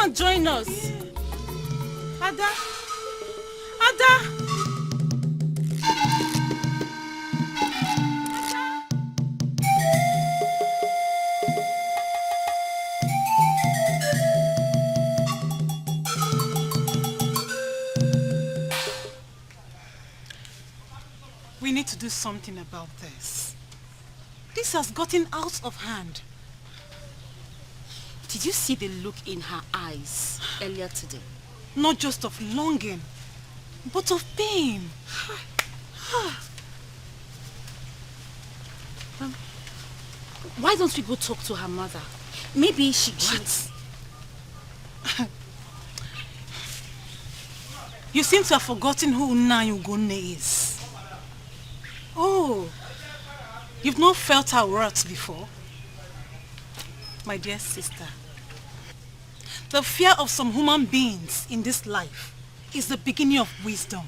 and join us. Ada! Ada! We need to do something about this. This has gotten out of hand. Did you see the look in her eyes earlier today? Not just of longing, but of pain. Why don't we go talk to her mother? Maybe she... You seem to have forgotten who Nna Ugonna is. Oh, you've not felt her words before? My dear sister, the fear of some human beings in this life is the beginning of wisdom.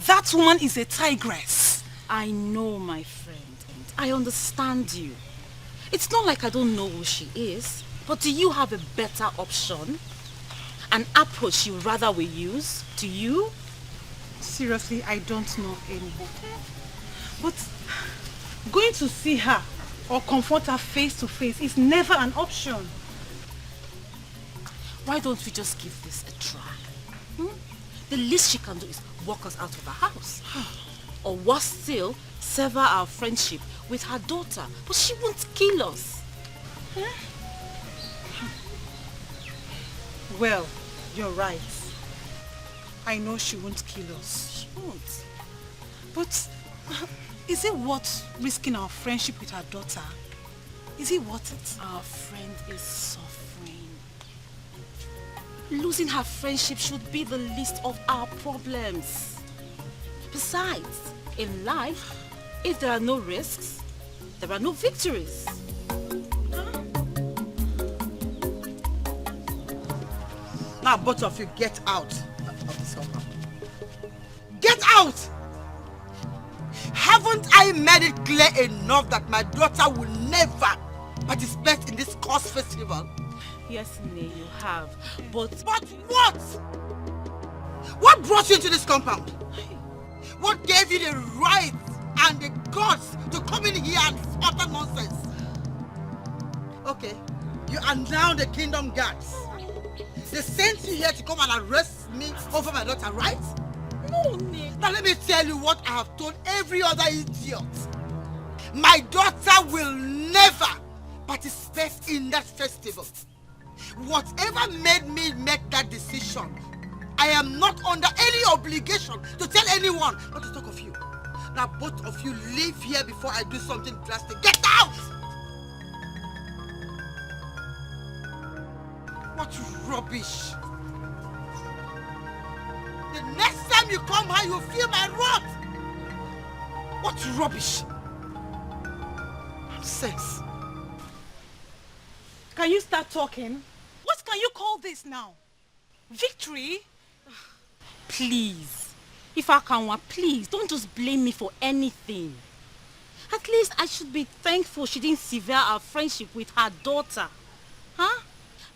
That woman is a tigress. I know, my friend. I understand you. It's not like I don't know who she is, but do you have a better option? An approach you rather we use? Do you? Seriously, I don't know any. But going to see her or confront her face to face is never an option. Why don't we just give this a try? The least she can do is walk us out of the house. Or worse still, sever our friendship with her daughter. But she won't kill us. Well, you're right. I know she won't kill us. She won't. But is it worth risking our friendship with her daughter? Is it worth it? Our friend is suffering. Losing her friendship should be the least of our problems. Besides, in life, if there are no risks, there are no victories. Now both of you get out of this compound. Get out! Haven't I made it clear enough that my daughter will never participate in this course festival? Yes, Nne, you have. But what? What brought you into this compound? What gave you the right and the guts to come in here and utter nonsense? Okay, you are now the kingdom guards. They sent you here to come and arrest me over my daughter, right? No, Nne. Now let me tell you what I have told every other idiot. My daughter will never participate in that festival. Whatever made me make that decision, I am not under any obligation to tell anyone, not to talk of you. Now both of you leave here before I do something drastic. Get out! What rubbish! The next time you come here, you'll feel my wrath! What rubbish! Nonsense! Can you start talking? What can you call this now? Victory? Please. Ifeakanwa, please, don't just blame me for anything. At least I should be thankful she didn't sever our friendship with her daughter. Huh?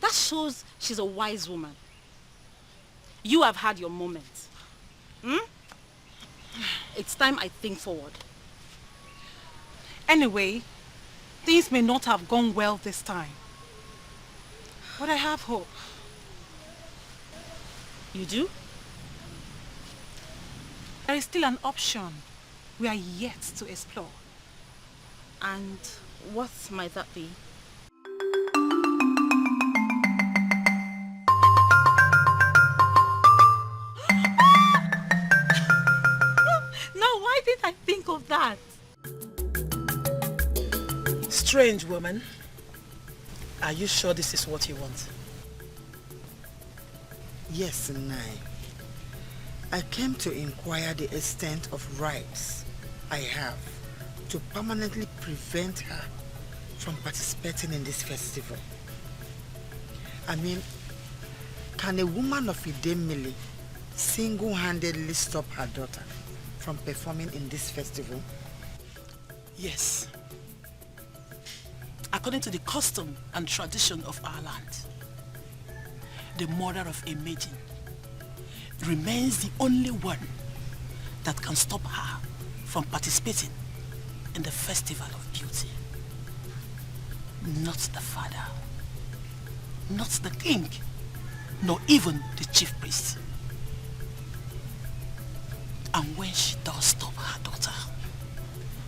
That shows she's a wise woman. You have had your moment. It's time I think forward. Anyway, things may not have gone well this time. But I have hope. You do? There is still an option we are yet to explore. And what might that be? Now, why did I think of that? Strange woman. Are you sure this is what you want? Yes, Nai. I came to inquire the extent of rights I have to permanently prevent her from participating in this festival. I mean, can a woman of Idemili single-handedly stop her daughter from performing in this festival? Yes. According to the custom and tradition of our land. the mother of a maiden, remains the only one that can stop her from participating in the Festival of Beauty. Not the father, not the king, nor even the chief priest. And when she does stop her daughter,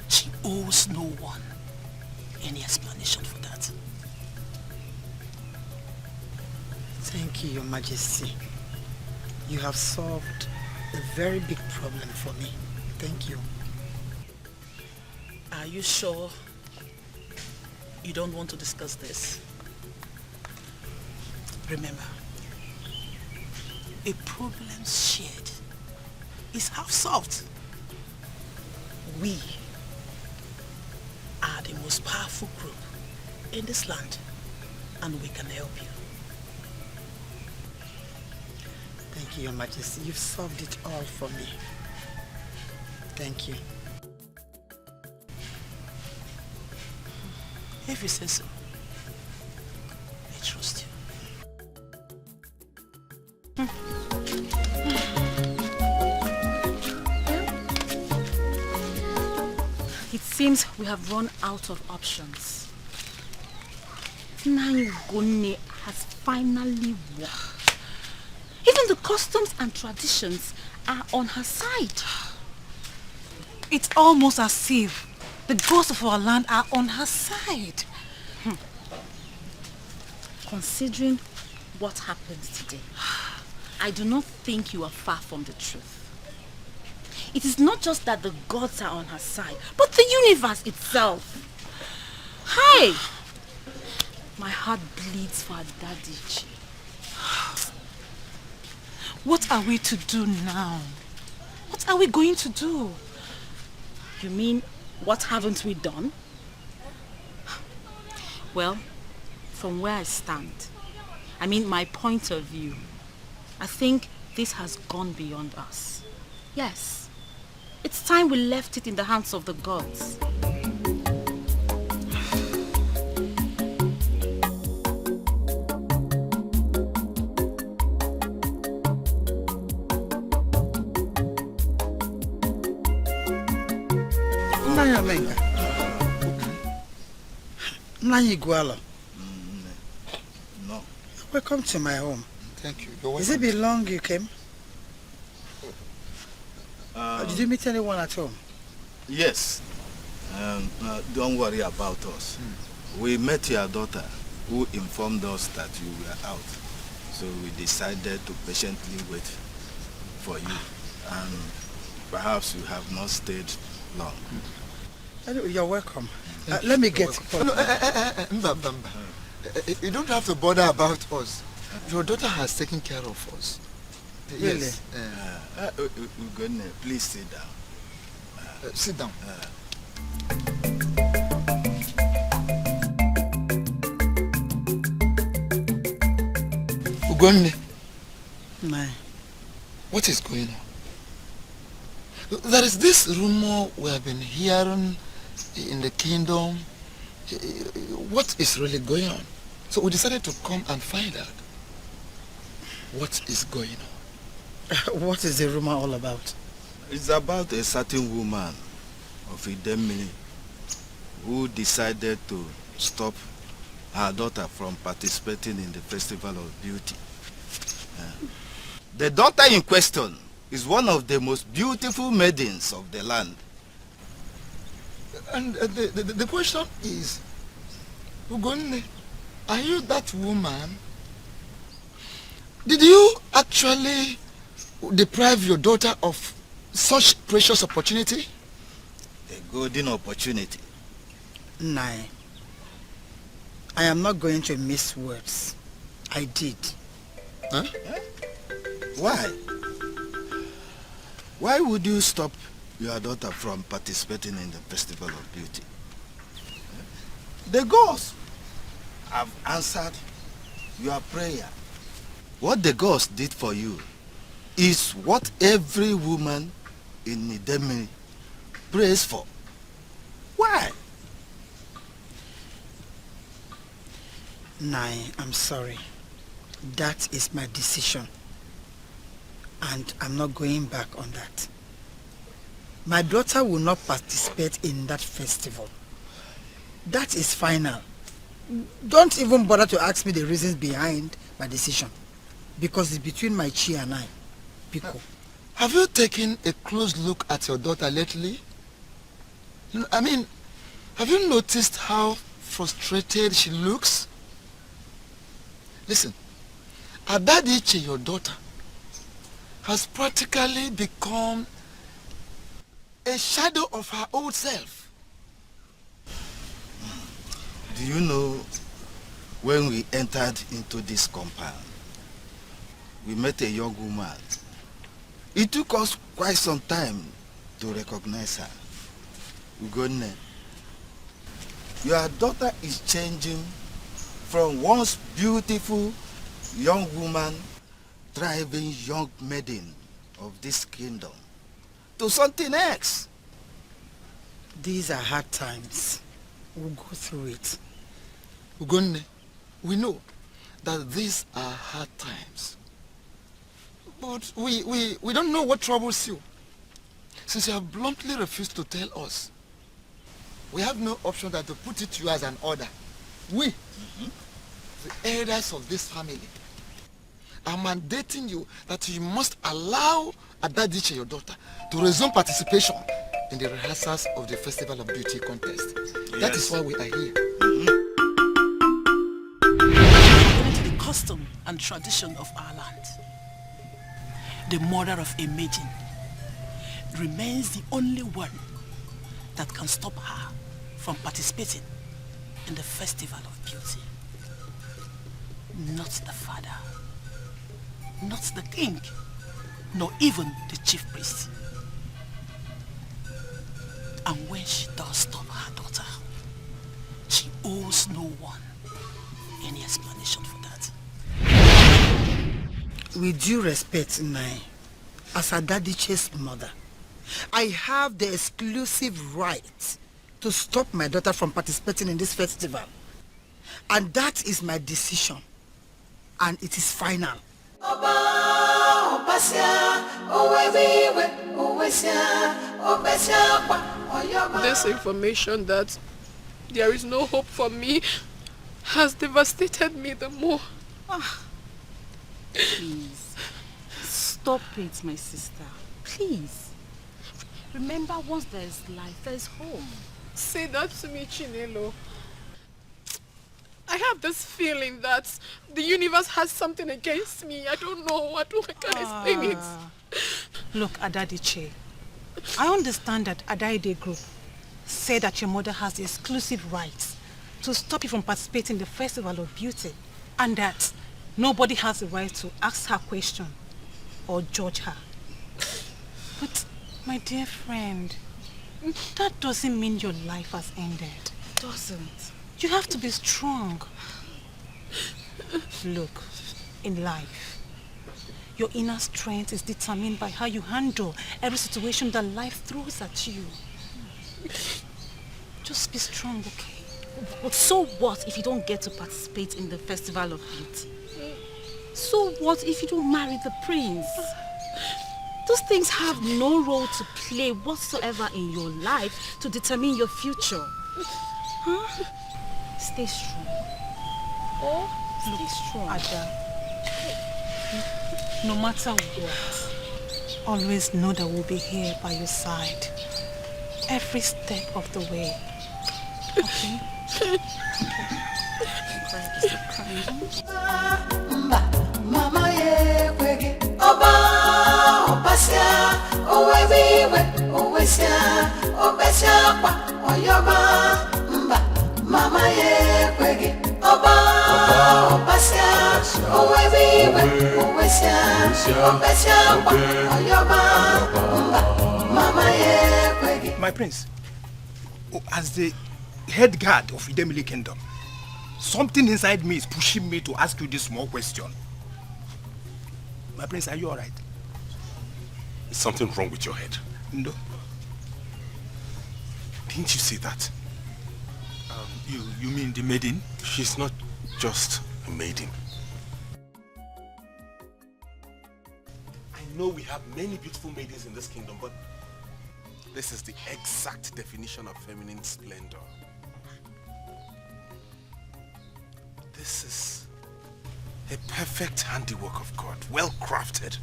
she owes no one any explanation for that. Thank you, Your Majesty. You have solved a very big problem for me. Thank you. Are you sure you don't want to discuss this? Remember, a problem shared is half solved. We are the most powerful group in this land, and we can help you. Thank you, Your Majesty. You've solved it all for me. Thank you. If you say so, I trust you. It seems we have run out of options. Nayugone has finally won. Even the customs and traditions are on her side. It's almost as if the ghosts of our land are on her side. Considering what happened today, I do not think you are far from the truth. It is not just that the gods are on her side, but the universe itself. Hi! My heart bleeds for her daddy. What are we to do now? What are we going to do? You mean, what haven't we done? Well, from where I stand, I mean my point of view, I think this has gone beyond us. Yes, it's time we left it in the hands of the gods. No. Welcome to my home. Thank you. You're welcome. Has it been long you came? Did you meet anyone at home? Yes. Don't worry about us. We met your daughter, who informed us that you were out. So we decided to patiently wait for you. And perhaps you have not stayed long. Anyway, you're welcome. Let me get... You don't have to bother about us. Your daughter has taken care of us. Really? Yes. Ugezu, please sit down. Sit down. Ugezu, what is going on? There is this rumor we have been hearing in the kingdom. What is really going on? So we decided to come and find out what is going on. What is the rumor all about? It's about a certain woman of Idemili who decided to stop her daughter from participating in the Festival of Beauty. The daughter in question is one of the most beautiful maidens of the land. And the question is, Ugonne, are you that woman? Did you actually deprive your daughter of such precious opportunity? A golden opportunity. Nai, I am not going to miss words. I did. Huh? Why? Why would you stop your daughter from participating in the Festival of Beauty? The gods have answered your prayer. What the gods did for you is what every woman in Idemili prays for. Why? Nai, I'm sorry. That is my decision. And I'm not going back on that. My daughter will not participate in that festival. That is final. Don't even bother to ask me the reasons behind my decision. Because it's between my chi and I. Pico. Have you taken a close look at your daughter lately? I mean, have you noticed how frustrated she looks? Listen, Adadiche, your daughter, has practically become a shadow of her old self. Do you know, when we entered into this compound, we met a young woman. It took us quite some time to recognize her. Ugonne, your daughter is changing from once beautiful young woman, thriving young maiden of this kingdom to something else. These are hard times. We'll go through it. Ugonne, we know that these are hard times. But we don't know what troubles you. Since you have bluntly refused to tell us, we have no option than to put it to you as an order. We, the elders of this family, are mandating you that you must allow Adadiche, your daughter, to resume participation in the rehearsals of the Festival of Beauty contest. Yes. That is why we are here. According to the custom and tradition of our land, the mother of a maiden remains the only one that can stop her from participating in the Festival of Beauty. Not the father, not the king, nor even the chief priest. And when she does stop her daughter, she owes no one any explanation for that. With due respect, Nai, as Adadiche's mother, I have the exclusive right to stop my daughter from participating in this festival. And that is my decision. And it is final. This information that there is no hope for me has devastated me the more. Please, stop it, my sister. Please. Remember, once there is life, there is hope. Say that to me, Chinelo. I have this feeling that the universe has something against me. I don't know. I can't explain it. Look, Adadiche, I understand that Adaide Group said that your mother has the exclusive rights to stop you from participating in the Festival of Beauty, and that nobody has the right to ask her question or judge her. But, my dear friend, that doesn't mean your life has ended. It doesn't. You have to be strong. Look, in life, your inner strength is determined by how you handle every situation that life throws at you. Just be strong, okay? But so what if you don't get to participate in the Festival of Beauty? So what if you don't marry the prince? Those things have no role to play whatsoever in your life to determine your future. Huh? Stay strong. Oh, stay strong. Ada, no matter what, always know that we'll be here by your side. Every step of the way. Okay? Okay. Stop crying. Mama ye kwege oba opasia owebiwe owesia obesia kwa oyoba mba mama ye kwege oba opasia owebiwe owesia obesia kwa oyoba mba mama ye kwege. My prince, as the head guard of Idemili Kingdom, something inside me is pushing me to ask you this small question. My prince, are you alright? Is something wrong with your head? No. Didn't you see that? You mean the maiden? She's not just a maiden. know we have many beautiful maidens in this kingdom, but this is the exact definition of feminine splendor. This is a perfect handiwork of God, well crafted.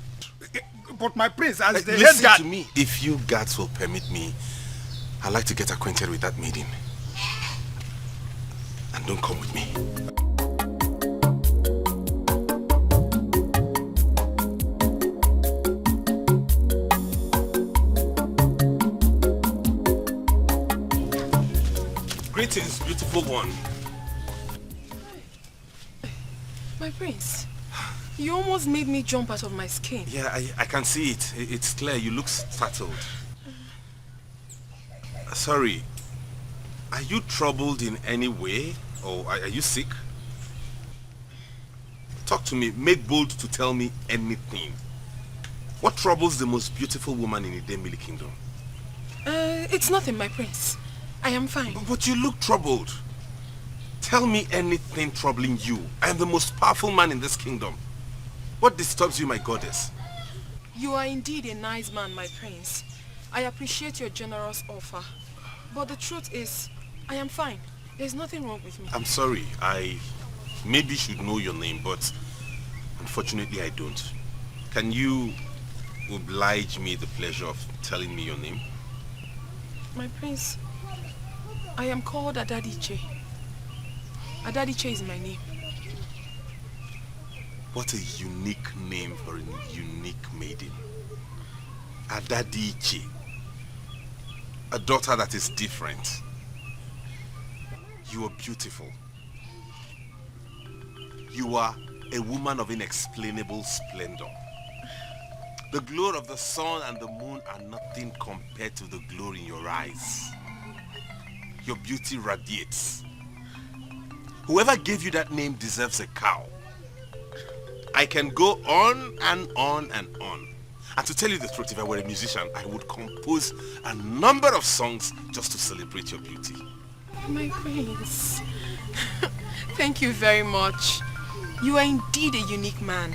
But my prince, as the head Listen guard... to me. If you guards will permit me, I'd like to get acquainted with that maiden. And don't come with me. Greetings, beautiful one. My prince, you almost made me jump out of my skin. Yeah, I can see it. It's clear. You look startled. Sorry. Are you troubled in any way? Or are you sick? Talk to me. Make bold to tell me anything. What troubles the most beautiful woman in the Idemili kingdom? It's nothing, my prince. I am fine. But you look troubled. Tell me anything troubling you. I am the most powerful man in this kingdom. What disturbs you, my goddess? You are indeed a nice man, my prince. I appreciate your generous offer. But the truth is, I am fine. There's nothing wrong with me. I'm sorry. I maybe should know your name, but unfortunately I don't. Can you oblige me the pleasure of telling me your name? My prince, I am called Adadiche. Adadiche is my name. What a unique name for a unique maiden. Adadiche. A daughter that is different. You are beautiful. You are a woman of inexplainable splendor. The glow of the sun and the moon are nothing compared to the glow in your eyes. Your beauty radiates. Whoever gave you that name deserves a cow. I can go on and on and on. And to tell you the truth, if I were a musician, I would compose a number of songs just to celebrate your beauty. My prince. Thank you very much. You are indeed a unique man.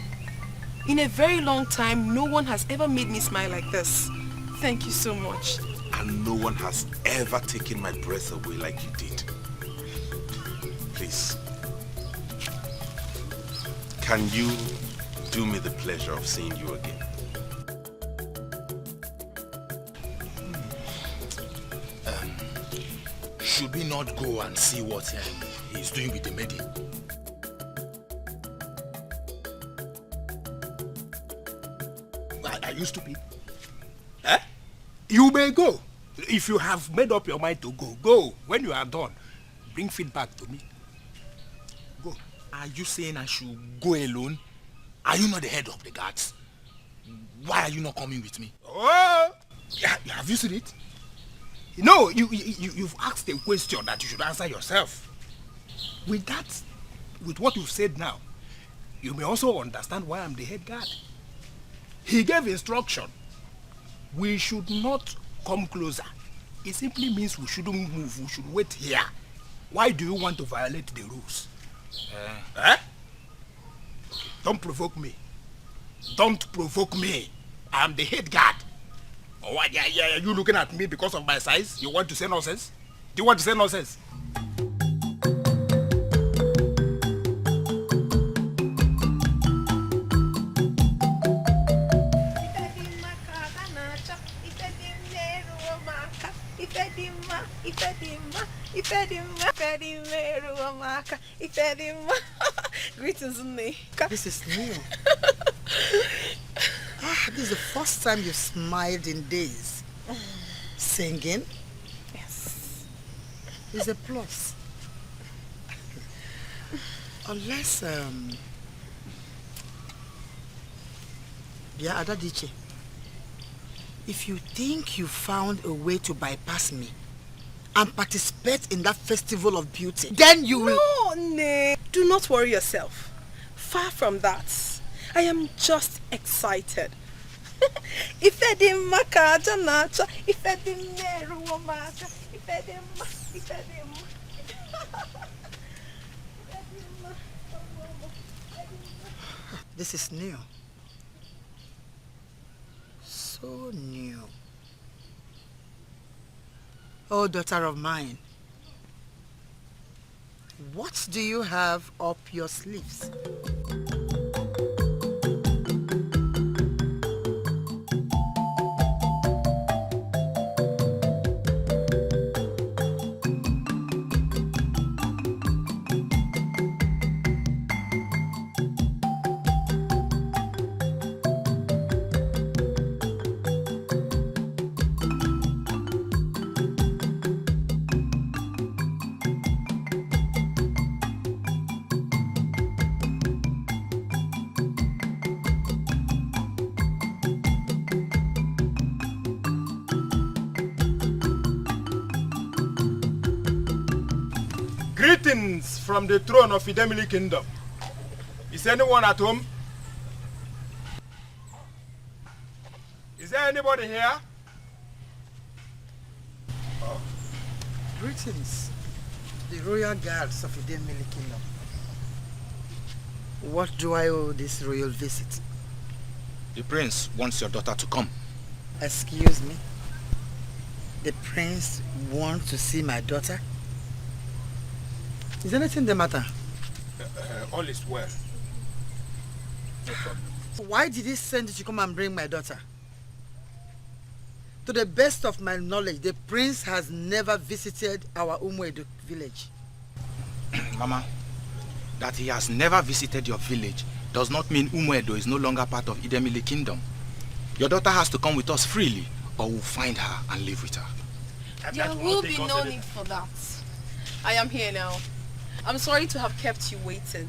In a very long time, no one has ever made me smile like this. Thank you so much. And no one has ever taken my breath away like you did. Please, can you do me the pleasure of seeing you again? Should we not go and see what he's doing with the maiden? Are you stupid? Eh? You may go. If you have made up your mind to go, go. When you are done, bring feedback to me. Go. Are you saying I should go alone? Are you not the head of the guards? Why are you not coming with me? Oh! Have you seen it? No, you've asked a question that you should answer yourself. With what you've said now, you may also understand why I'm the head guard. He gave instruction. We should not come closer. It simply means we shouldn't move. We should wait here. Why do you want to violate the rules? Eh? Don't provoke me. Don't provoke me. I'm the head guard. Oh, are you looking at me because of my size? You want to say nonsense? Do you want to say nonsense? Greetings, Ini. This is new. This is the first time you've smiled in days. Singing? Yes. It's a plus. Unless, yeah, Adadiche, if you think you found a way to bypass me and participate in that festival of beauty, then you will... No, Nay. Do not worry yourself. Far from that. I am just excited. This is new. so new. Oh, daughter of mine, what do you have up your sleeves? Greetings from the throne of Idemili Kingdom. Is anyone at home? Is there anybody here? Oh. Greetings, the royal guards of Idemili Kingdom. What do I owe this royal visit? The prince wants your daughter to come. Excuse me? The prince wants to see my daughter? Is anything the matter? All is well. No problem. Why did he send you to come and bring my daughter? To the best of my knowledge, the prince has never visited our Ugezu village. Mama, that he has never visited your village does not mean Ugezu is no longer part of Idemili Kingdom. Your daughter has to come with us freely, or we'll find her and live with her. There will be no need for that. I am here now. I'm sorry to have kept you waiting.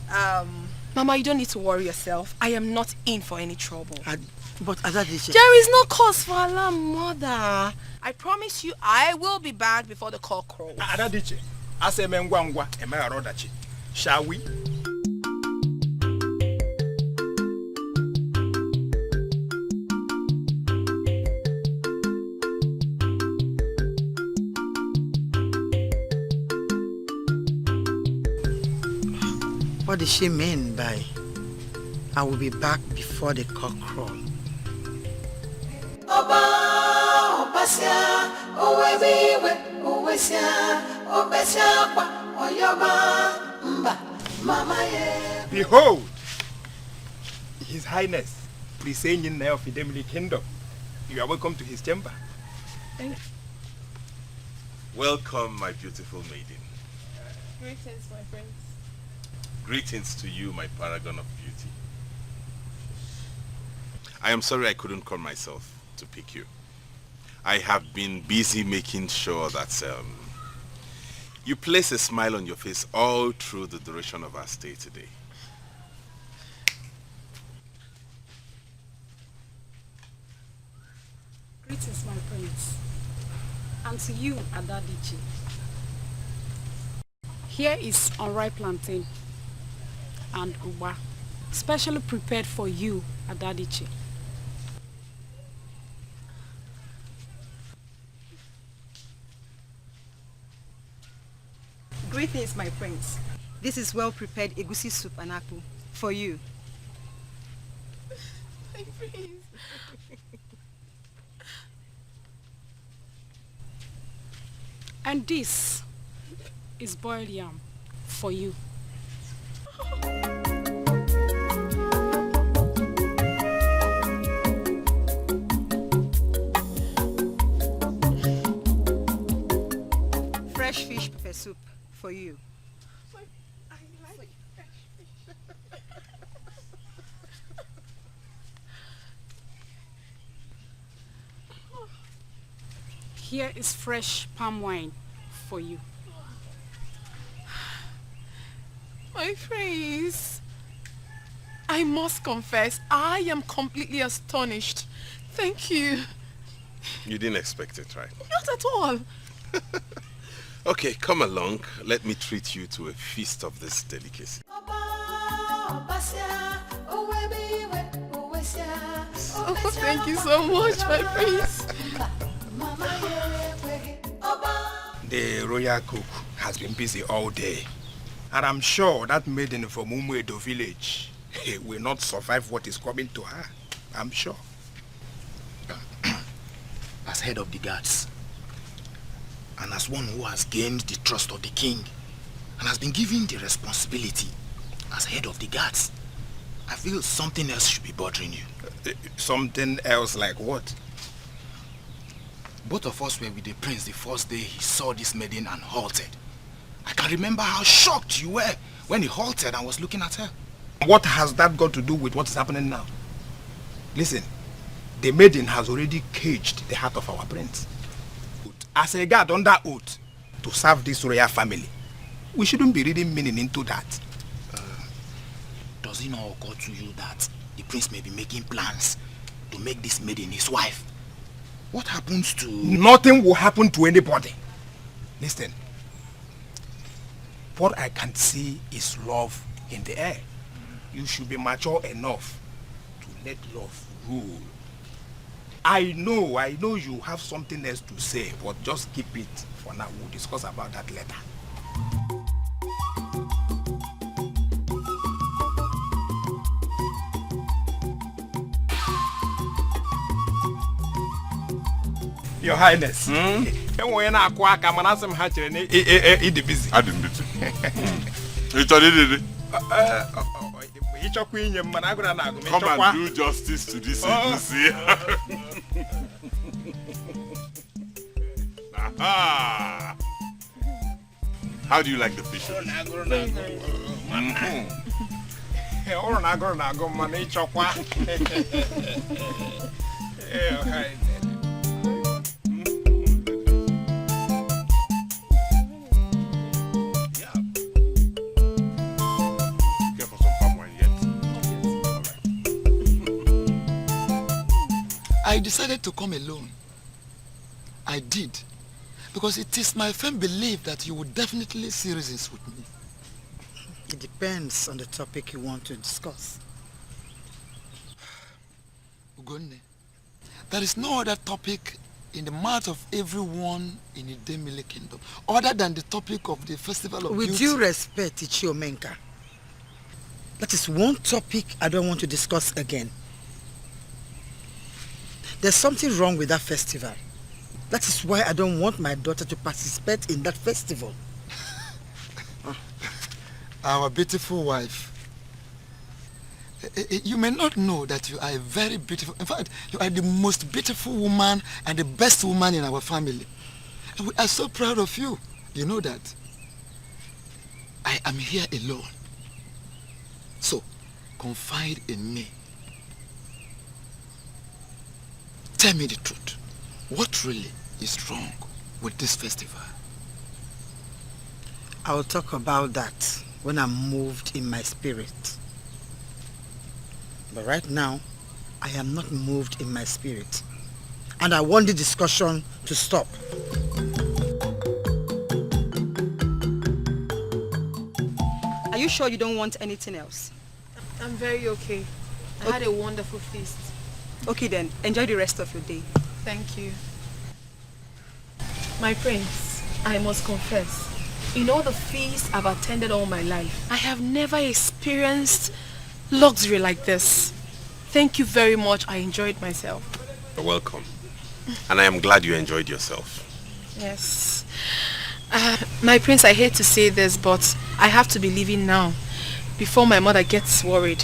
Mama, you don't need to worry yourself. I am not in for any trouble. But Adadiche... There is no cause for alarm, mother. I promise you I will be back before the cock crows. Adadiche, asemengwangwa emayarodachi. Shall we? What does she mean by I will be back before the cock crow? Behold, His Highness, Prisenyin of Idemili Kingdom. You are welcome to his chamber. Thank you. Welcome, my beautiful maiden. Greetings, my friends. Greetings to you, my paragon of beauty. I am sorry I couldn't come myself to pick you. I have been busy making sure that you place a smile on your face all through the duration of our stay today. Greetings, my prince. And to you, Adadiche. Here is unripe plantain and uba, specially prepared for you, Adadiche. Greetings, my prince. This is well-prepared egusi soup and apple for you. My prince. And this is boiled yam for you. Fresh fish pepper soup for you. I like fresh fish. Here is fresh palm wine for you. My prince, I must confess, I am completely astonished. Thank you. You didn't expect it, right? Not at all. Okay, come along. Let me treat you to a feast of this delicacy. Oh, thank you so much, my prince. The royal cook has been busy all day. And I'm sure that maiden from Ugezu village will not survive what is coming to her. I'm sure. head of the guards, and as one who has gained the trust of the king, and has been given the responsibility as head of the guards, I feel something else should be bothering you. Something else like what? Both of us were with the prince the first day he saw this maiden and halted. I can remember how shocked you were when he halted and was looking at her. What has that got to do with what is happening now? Listen, the maiden has already caged the heart of our prince. As a guard under oath to serve this royal family, we shouldn't be reading meaning into that. Does it not occur to you that the prince may be making plans to make this maiden his wife? What happens to... Nothing will happen to anybody. Listen, what I can see is love in the air. You should be mature enough to let love rule. I know you have something else to say, but just keep it for now. We'll discuss about that later. Your Highness. Enwe na akwa aka mana asem ha chere na e dey busy. Adim busy. You told it. Ichokwa inye mana agura na agu. Come and do justice to this easy. Aha. How do you like the fish? Oro na agu mana ichokwa. Okay. I decided to come alone. I did. Because it is my firm belief that you would definitely see reasons with me. It depends on the topic you want to discuss. Ugonne, there is no other topic in the mouth of everyone in the Idemili kingdom other than the topic of the Festival of Beauty. With due respect, Ichiomenka, that is one topic I don't want to discuss again. There's something wrong with that festival. That is why I don't want my daughter to participate in that festival. Our beautiful wife. You may not know that you are a very beautiful... In fact, you are the most beautiful woman and the best woman in our family. And we are so proud of you. You know that. I am here alone. So, confide in me. Tell me the truth. What really is wrong with this festival? I'll talk about that when I'm moved in my spirit. But right now, I am not moved in my spirit. And I want the discussion to stop. Are you sure you don't want anything else? I'm very okay. I had a wonderful feast. Okay then, enjoy the rest of your day. Thank you. My prince, I must confess, in all the feasts I've attended all my life, I have never experienced luxury like this. Thank you very much. I enjoyed myself. You're welcome. And I am glad you enjoyed yourself. Yes. My prince, I hate to say this, but I have to be leaving now before my mother gets worried.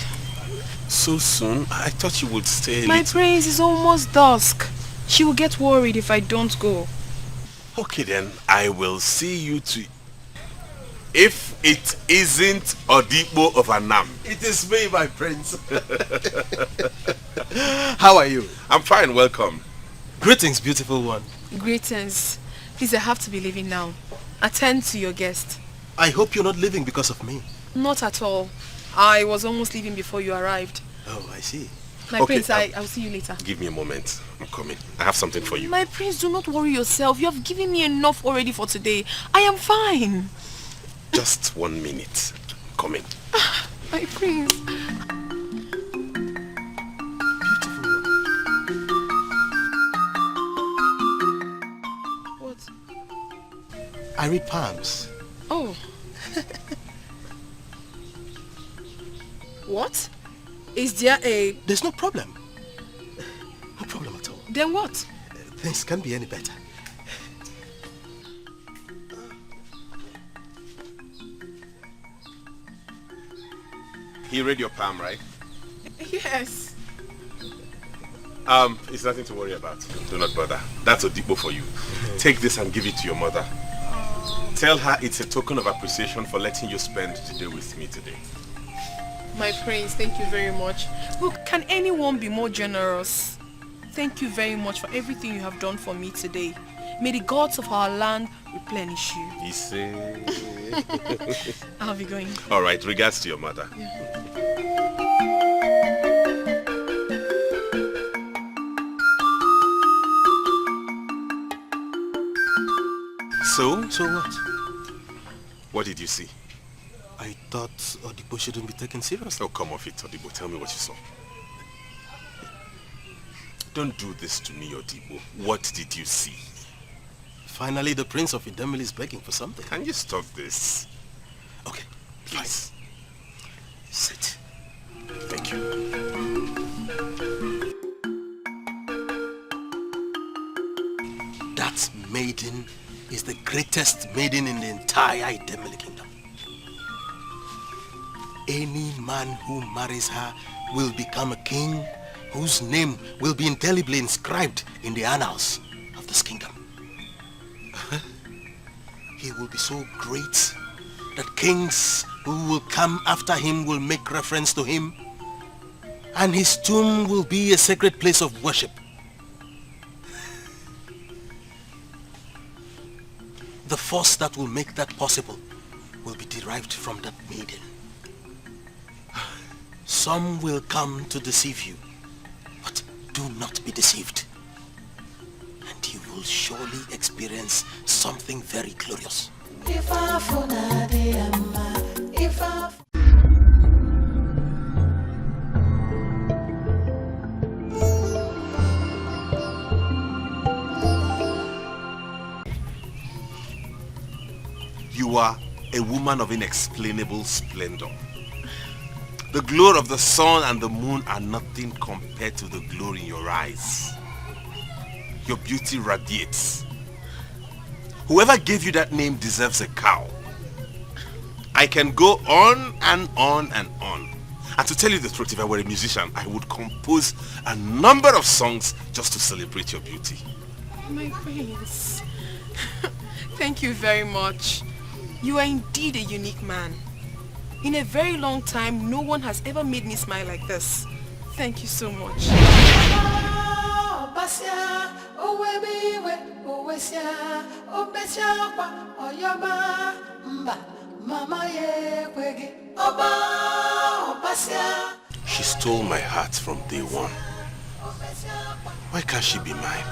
So soon? I thought you would stay. My prince, it's almost dusk. She will get worried if I don't go. Okay then, I will see you to... If it isn't Odibo of Anam. It is me, my prince. How are you? I'm fine, welcome. Greetings, beautiful one. Greetings. Please, I have to be leaving now. Attend to your guest. I hope you're not leaving because of me. Not at all. I was almost leaving before you arrived. Oh, I see. My prince, I'll see you later. Give me a moment. I'm coming. I have something for you. My prince, do not worry yourself. You have given me enough already for today. I am fine. Just 1 minute. Coming. My prince. What? I read palms. Oh. What? Is there a... There's no problem. No problem at all. Then what? Things can't be any better. He read your palm, right? Yes. It's nothing to worry about. Do not bother. That's a Odibo for you. Take this and give it to your mother. Tell her it's a token of appreciation for letting you spend the day with me today. My prince, thank you very much. Look, can anyone be more generous? Thank you very much for everything you have done for me today. May the gods of our land replenish you. He said... I'll be going. All right, regards to your mother. Yeah. So? So what? What did you see? I thought Odibo shouldn't be taken seriously. Oh, come off it, Odibo. Tell me what you saw. Don't do this to me, Odibo. What did you see? Finally, the Prince of Idemili is begging for something. Can you stop this? Okay, please. Sit. Thank you. That maiden is the greatest maiden in the entire Idemili kingdom. Any man who marries her will become a king whose name will be indelibly inscribed in the annals of this kingdom. He will be so great that kings who will come after him will make reference to him, and his tomb will be a sacred place of worship. The force that will make that possible will be derived from that maiden. Some will come to deceive you, but do not be deceived. And you will surely experience something very glorious. You are a woman of inexplainable splendor. The glow of the sun and the moon are nothing compared to the glory in your eyes. Your beauty radiates. Whoever gave you that name deserves a cow. I can go on and on and on. And to tell you the truth, if I were a musician, I would compose a number of songs just to celebrate your beauty. My prince. Thank you very much. You are indeed a unique man. In a very long time, no one has ever made me smile like this. Thank you so much. She stole my heart from day one. Why can't she be mine?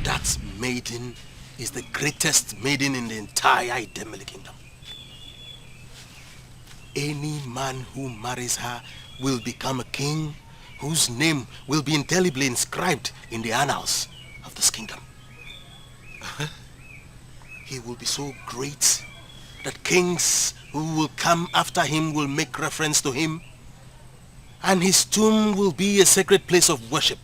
That maiden is the greatest maiden in the entire Idemili kingdom. Any man who marries her will become a king whose name will be indelibly inscribed in the annals of this kingdom. He will be so great that kings who will come after him will make reference to him, and his tomb will be a sacred place of worship.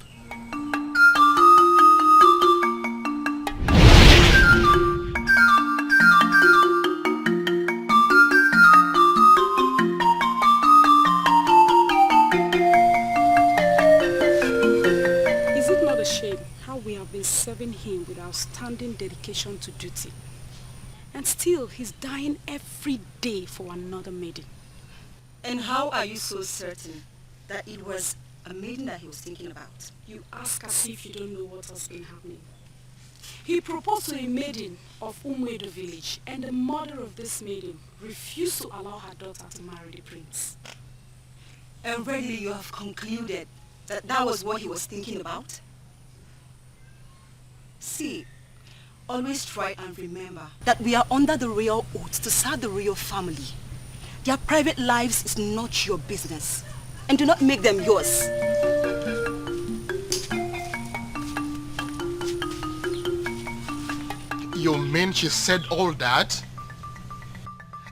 Serving him with outstanding dedication to duty. And still, he's dying every day for another maiden. And how are you so certain that it was a maiden that he was thinking about? You ask as if you don't know what has been happening. He proposed to a maiden of Ugezu village, and the mother of this maiden refused to allow her daughter to marry the prince. And really you have concluded that that was what he was thinking about? See, always try and remember that we are under the royal oath to serve the royal family. Their private lives is not your business, and do not make them yours. You mean she said all that?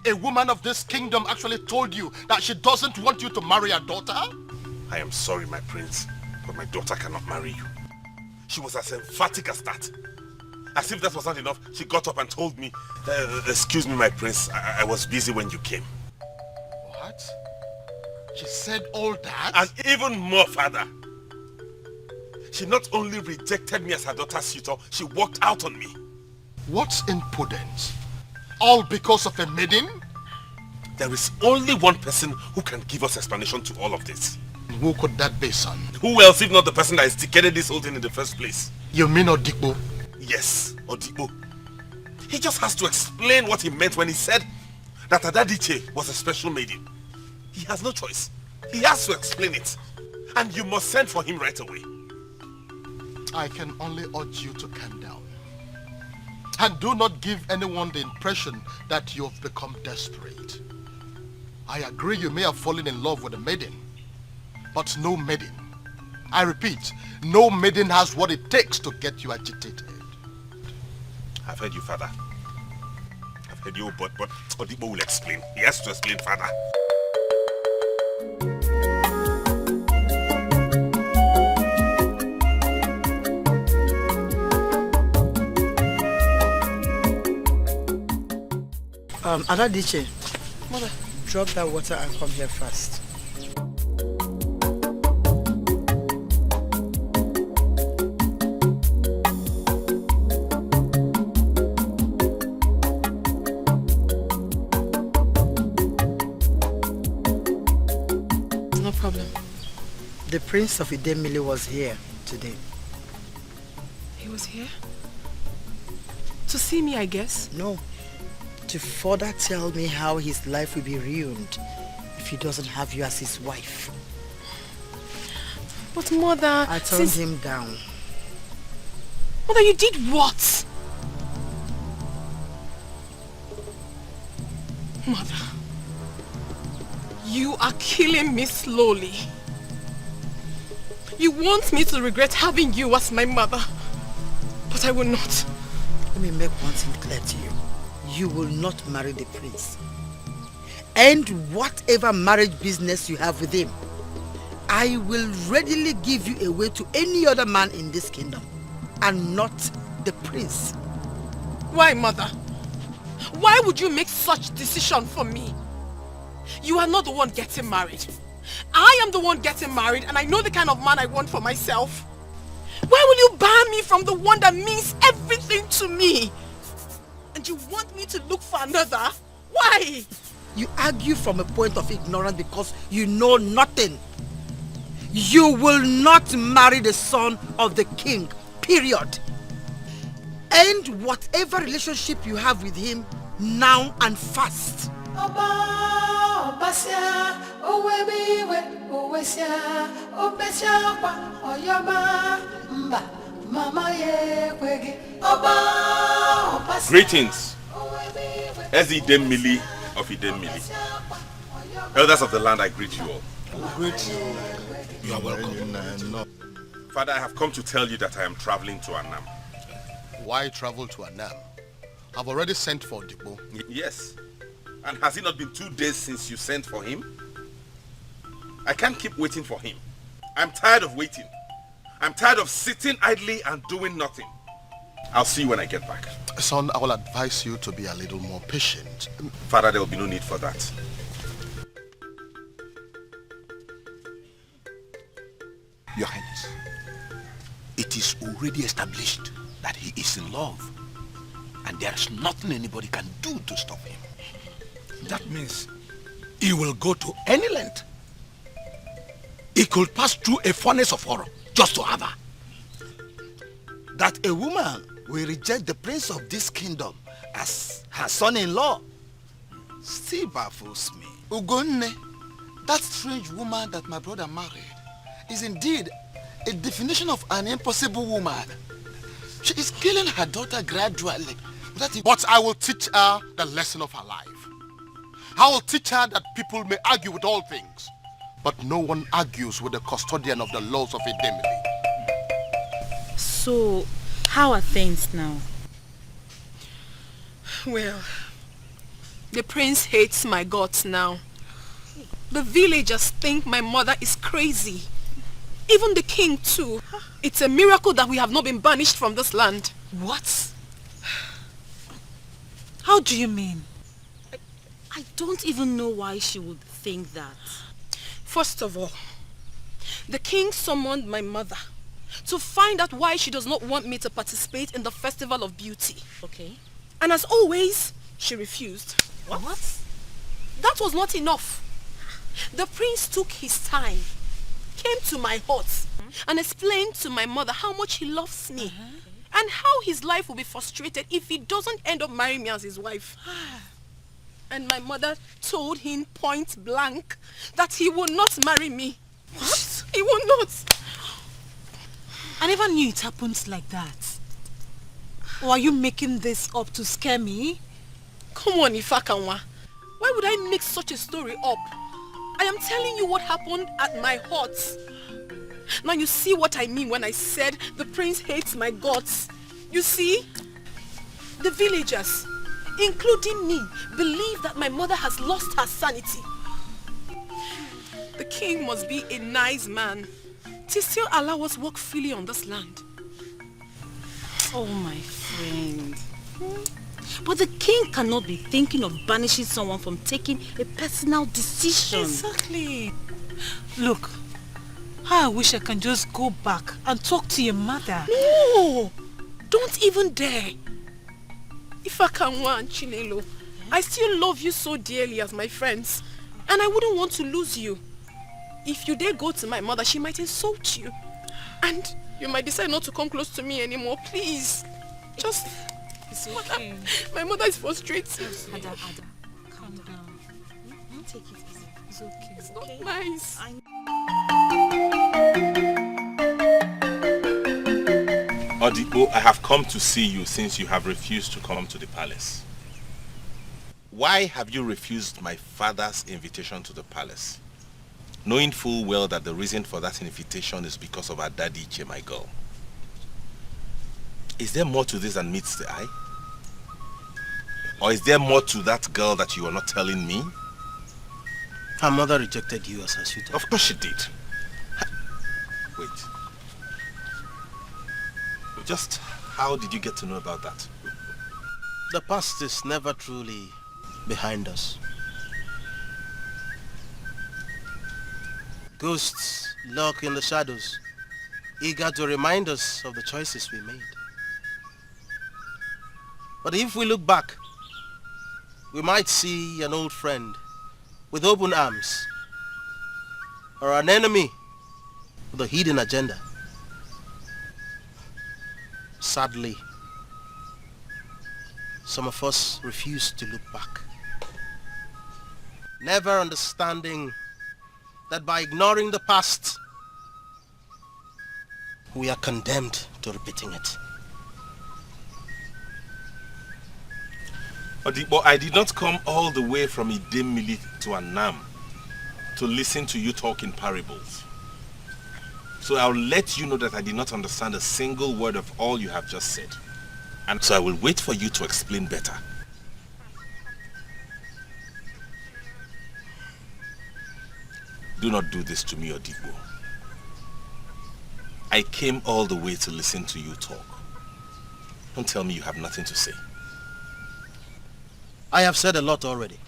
A woman of this kingdom actually told you that she doesn't want you to marry her daughter? I am sorry, my prince, but my daughter cannot marry you. she was as emphatic as that. As if that was not enough, she got up and told me, excuse me, my prince, I was busy when you came. What? She said all that? And even more, father. She not only rejected me as her daughter's suitor, she walked out on me. What's impudence? All because of a maiden? There is only one person who can give us explanation to all of this. Who could that be, son? Who else if not the person that instigated this whole thing in the first place? You mean Odikbo? Yes, Odikbo. He just has to explain what he meant when he said that Dikeh was a special maiden. He has no choice. He has to explain it. And you must send for him right away. I can only urge you to calm down. And do not give anyone the impression that you have become desperate. I agree you may have fallen in love with a maiden, but no maiden, I repeat, no maiden has what it takes to get you agitated. I've heard you, father. I've heard you, but Odikbo will explain. He has to explain, father. Dikeh, Mother. drop that water and come here fast. No problem. The Prince of Idemili was here today. He was here? To see me, I guess? No. To further tell me how his life will be ruined if he doesn't have you as his wife. But Mother... I turned him down. Mother, you did what? Mother, you are killing me slowly. You want me to regret having you as my mother, but I will not. Let me make one thing clear to you. You will not marry the prince. And whatever marriage business you have with him, I will readily give you away to any other man in this kingdom, and not the prince. Why, Mother? Why would you make such decision for me? You are not the one getting married. I am the one getting married, and I know the kind of man I want for myself. Why will you bar me from the one that means everything to me? And you want me to look for another? Why? You argue from a point of ignorance because you know nothing. You will not marry the son of the king, period. End whatever relationship you have with him now and fast. Greetings, Ezi Idemili of Idemili. Elders of the land, I greet you all. Great. You are welcome. Father, I have come to tell you that I am traveling to Annam. Why travel to Annam? I've already sent for Odikbo. Yes. And has it not been 2 days since you sent for him? I can't keep waiting for him. I'm tired of waiting. I'm tired of sitting idly and doing nothing. I'll see you when I get back. Son, I will advise you to be a little more patient. Father, there will be no need for that. Your Highness, it is already established that he is in love, and there is nothing anybody can do to stop him. That means he will go to any length. He could pass through a furnace of horror just to have her. That a woman will reject the prince of this kingdom as her son-in-law still baffles me. Ugonne, that strange woman that my brother married, is indeed a definition of an impossible woman. She is killing her daughter gradually. But I will teach her the lesson of her life. I will teach her that people may argue with all things, but no one argues with the custodian of the laws of Idemili. So, how are things now? Well, the prince hates my guts now. The villagers think my mother is crazy. Even the king too. It's a miracle that we have not been banished from this land. What? How do you mean? I don't even know why she would think that. First of all, the king summoned my mother to find out why she does not want me to participate in the Festival of Beauty. Okay. And as always, she refused. What? That was not enough. The prince took his time, came to my hut, and explained to my mother how much he loves me, and how his life will be frustrated if he doesn't end up marrying me as his wife. And my mother told him point blank that he will not marry me. What? He will not. I never knew it happened like that. Or are you making this up to scare me? Come on, Ifakanwa. Why would I make such a story up? I am telling you what happened at my hut. Now you see what I mean when I said the prince hates my guts. You see? The villagers, including me, believe that my mother has lost her sanity. The king must be a nice man to still allow us walk freely on this land. Oh, my friend. But the king cannot be thinking of banishing someone from taking a personal decision. Exactly. Look, I wish I can just go back and talk to your mother. No! Don't even dare. Ifakanwa and Chinelo, I still love you so dearly as my friends, and I wouldn't want to lose you. If you dare go to my mother, she might insult you. And you might decide not to come close to me anymore. Please. Just... It's okay. My mother is frustrated. Ada, calm down. Take it easy. It's okay. It's not nice. Odibo, I have come to see you since you have refused to come to the palace. Why have you refused my father's invitation to the palace? Knowing full well that the reason for that invitation is because of our daddy, my girl. Is there more to this than meets the eye? Or is there more to that girl that you are not telling me? Her mother rejected you as her suitor. Of course she did. Wait. Just how did you get to know about that? The past is never truly behind us. Ghosts lurk in the shadows, eager to remind us of the choices we made. But if we look back, we might see an old friend with open arms, or an enemy with a hidden agenda. Sadly, some of us refuse to look back, never understanding that by ignoring the past, we are condemned to repeating it. Odibo, I did not come all the way from Idemili to Annam to listen to you talk in parables. So I'll let you know that I did not understand a single word of all you have just said. And so I will wait for you to explain better. Do not do this to me, Odibo. I came all the way to listen to you talk. Don't tell me you have nothing to say. I have said a lot already.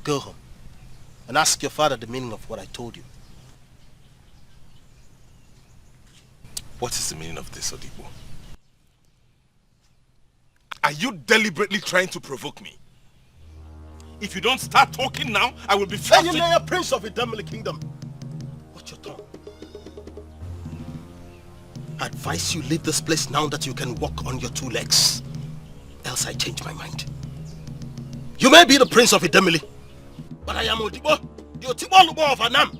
Go home and ask your father the meaning of what I told you. What is the meaning of this, Odibo? Are you deliberately trying to provoke me? If you don't start talking now, I will be forced Hey, you a prince of a Idemili kingdom. Watch your tongue. I advise you leave this place now that you can walk on your two legs. Else I change my mind. You may be the prince of Idemili, but I am Odibo, the Otibo of Annam.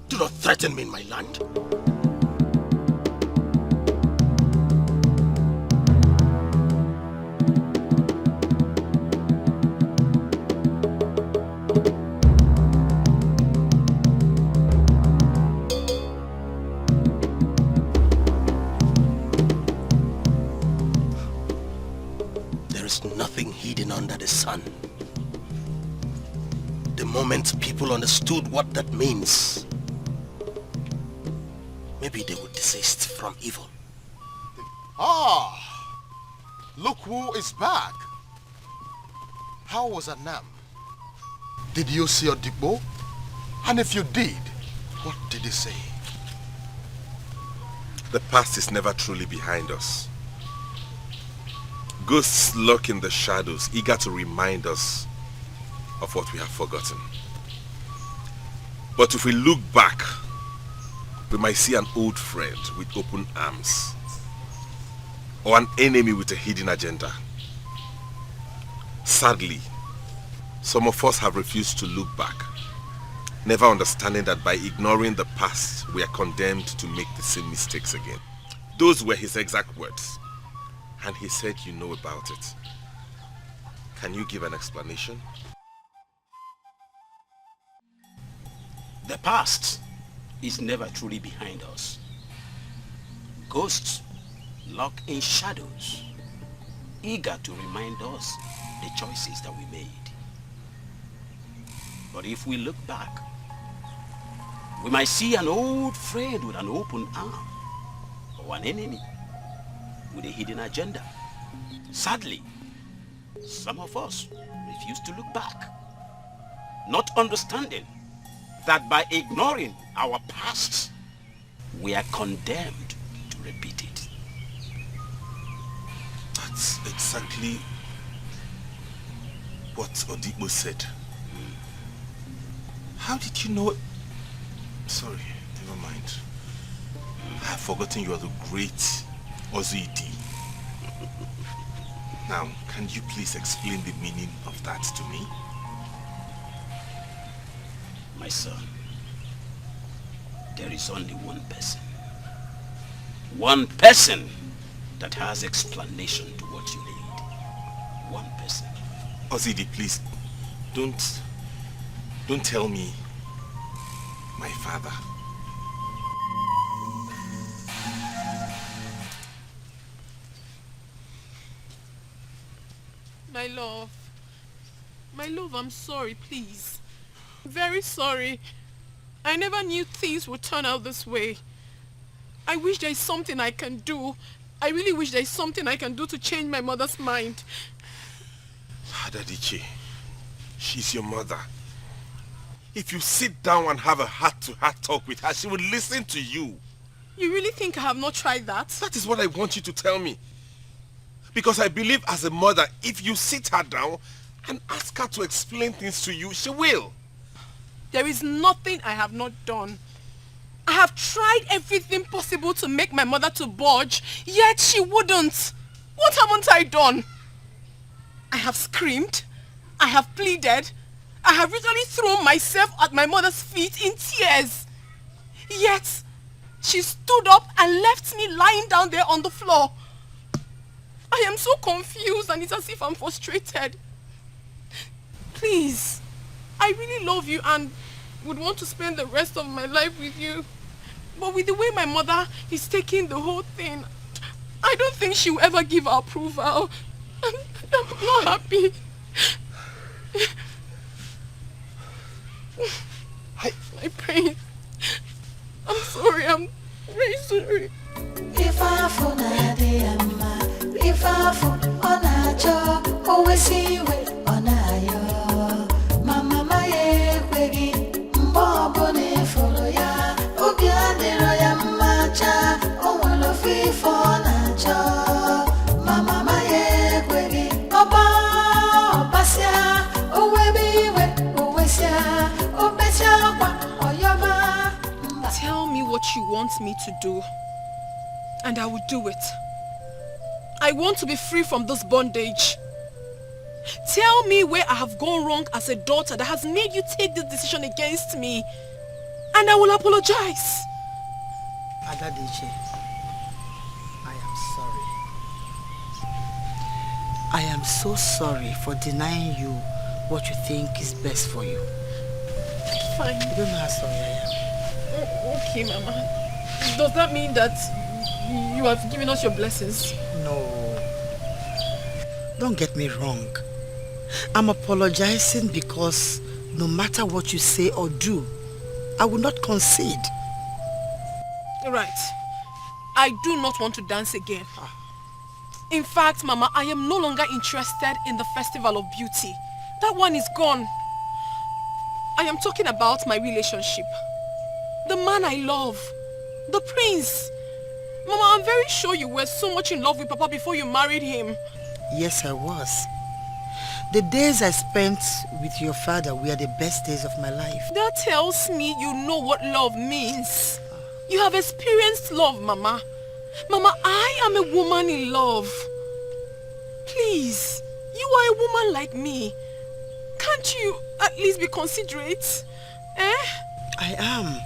Do not threaten me in my land. Under the sun. The moment people understood what that means, maybe they would desist from evil. Ah, look who is back. How was Anam? Did you see Odibo? And if you did, what did he say? The past is never truly behind us. Ghosts lurk in the shadows, eager to remind us of what we have forgotten. But if we look back, we might see an old friend with open arms, or an enemy with a hidden agenda. Sadly, some of us have refused to look back, never understanding that by ignoring the past, we are condemned to make the same mistakes again. Those were his exact words, and he said you know about it. Can you give an explanation? The past is never truly behind us. Ghosts lurk in shadows, eager to remind us the choices that we made. But if we look back, we might see an old friend with an open arm, or an enemy with a hidden agenda. Sadly, some of us refuse to look back, not understanding that by ignoring our past, we are condemned to repeat it. That's exactly what Odibo said. How did you know? Sorry, never mind. I have forgotten you are the great Ozidi. Now, can you please explain the meaning of that to me? My son, there is only one person. One person that has explanation to what you need. One person. Ozidi, please, don't tell me my father. My love, I'm sorry, please. Very sorry. I never knew things would turn out this way. I wish there is something I can do. I really wish there is something I can do to change my mother's mind. Dikeh, she's your mother. If you sit down and have a heart-to-heart talk with her, she will listen to you. You really think I have not tried that? That is what I want you to tell me. Because I believe as a mother, if you sit her down and ask her to explain things to you, she will. There is nothing I have not done. I have tried everything possible to make my mother to budge, yet she wouldn't. What haven't I done? I have screamed. I have pleaded. I have literally thrown myself at my mother's feet in tears. Yet, she stood up and left me lying down there on the floor. I am so confused and it's as if I'm frustrated. Please, I really love you and would want to spend the rest of my life with you. But with the way my mother is taking the whole thing, I don't think she will ever give her approval. I'm not happy. My pain. I'm sorry, I'm very sorry. If I fall, if I fall on a job, always see it on a yo. Mama, my wiggy, Mbobone follow ya, Ugezu ya macha, oh, well, of free for a job. Mama, my wiggy, Oba, Basia, oh, we always ya, oh, Bessia, oh, Yama. Tell me what you want me to do, and I will do it. I want to be free from this bondage. Tell me where I have gone wrong as a daughter that has made you take this decision against me, and I will apologize. Dikeh, I am sorry. I am so sorry for denying you what you think is best for you. Fine. You don't know how sorry I am. Okay, Mama. Does that mean that you have given us your blessings? No. Don't get me wrong. I'm apologizing because no matter what you say or do, I will not concede. Right. I do not want to dance again. In fact, Mama, I am no longer interested in the Festival of Beauty. That one is gone. I am talking about my relationship. The man I love. The prince. Mama, I'm very sure you were so much in love with Papa before you married him. Yes, I was. The days I spent with your father were the best days of my life. That tells me you know what love means. You have experienced love, Mama. Mama, I am a woman in love. Please, you are a woman like me. Can't you at least be considerate? I am.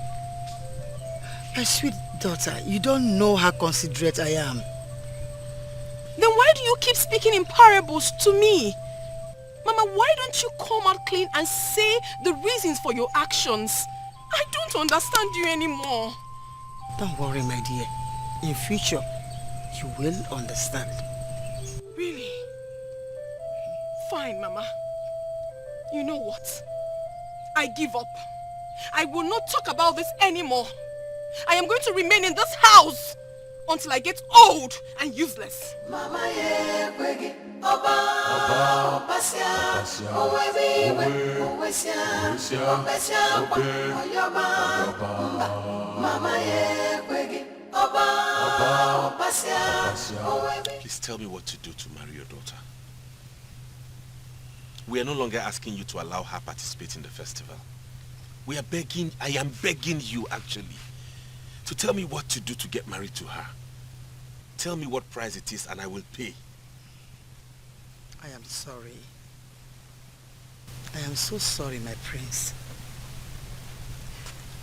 My sweet daughter, you don't know how considerate I am. Then why do you keep speaking in parables to me? Mama, why don't you come out clean and say the reasons for your actions? I don't understand you anymore. Don't worry, my dear. In future, you will understand. Really? Fine, Mama. You know what? I give up. I will not talk about this anymore. I am going to remain in this house until I get old and useless. Mama ye Oba Basia Oweziwe Owesia Oyoba Mama ye Oba Basia. Please tell me what to do to marry your daughter. We are no longer asking you to allow her participate in the festival. We are begging, I am begging you actually, to tell me what to do to get married to her. Tell me what price it is and I will pay. I am sorry. I am so sorry, my prince.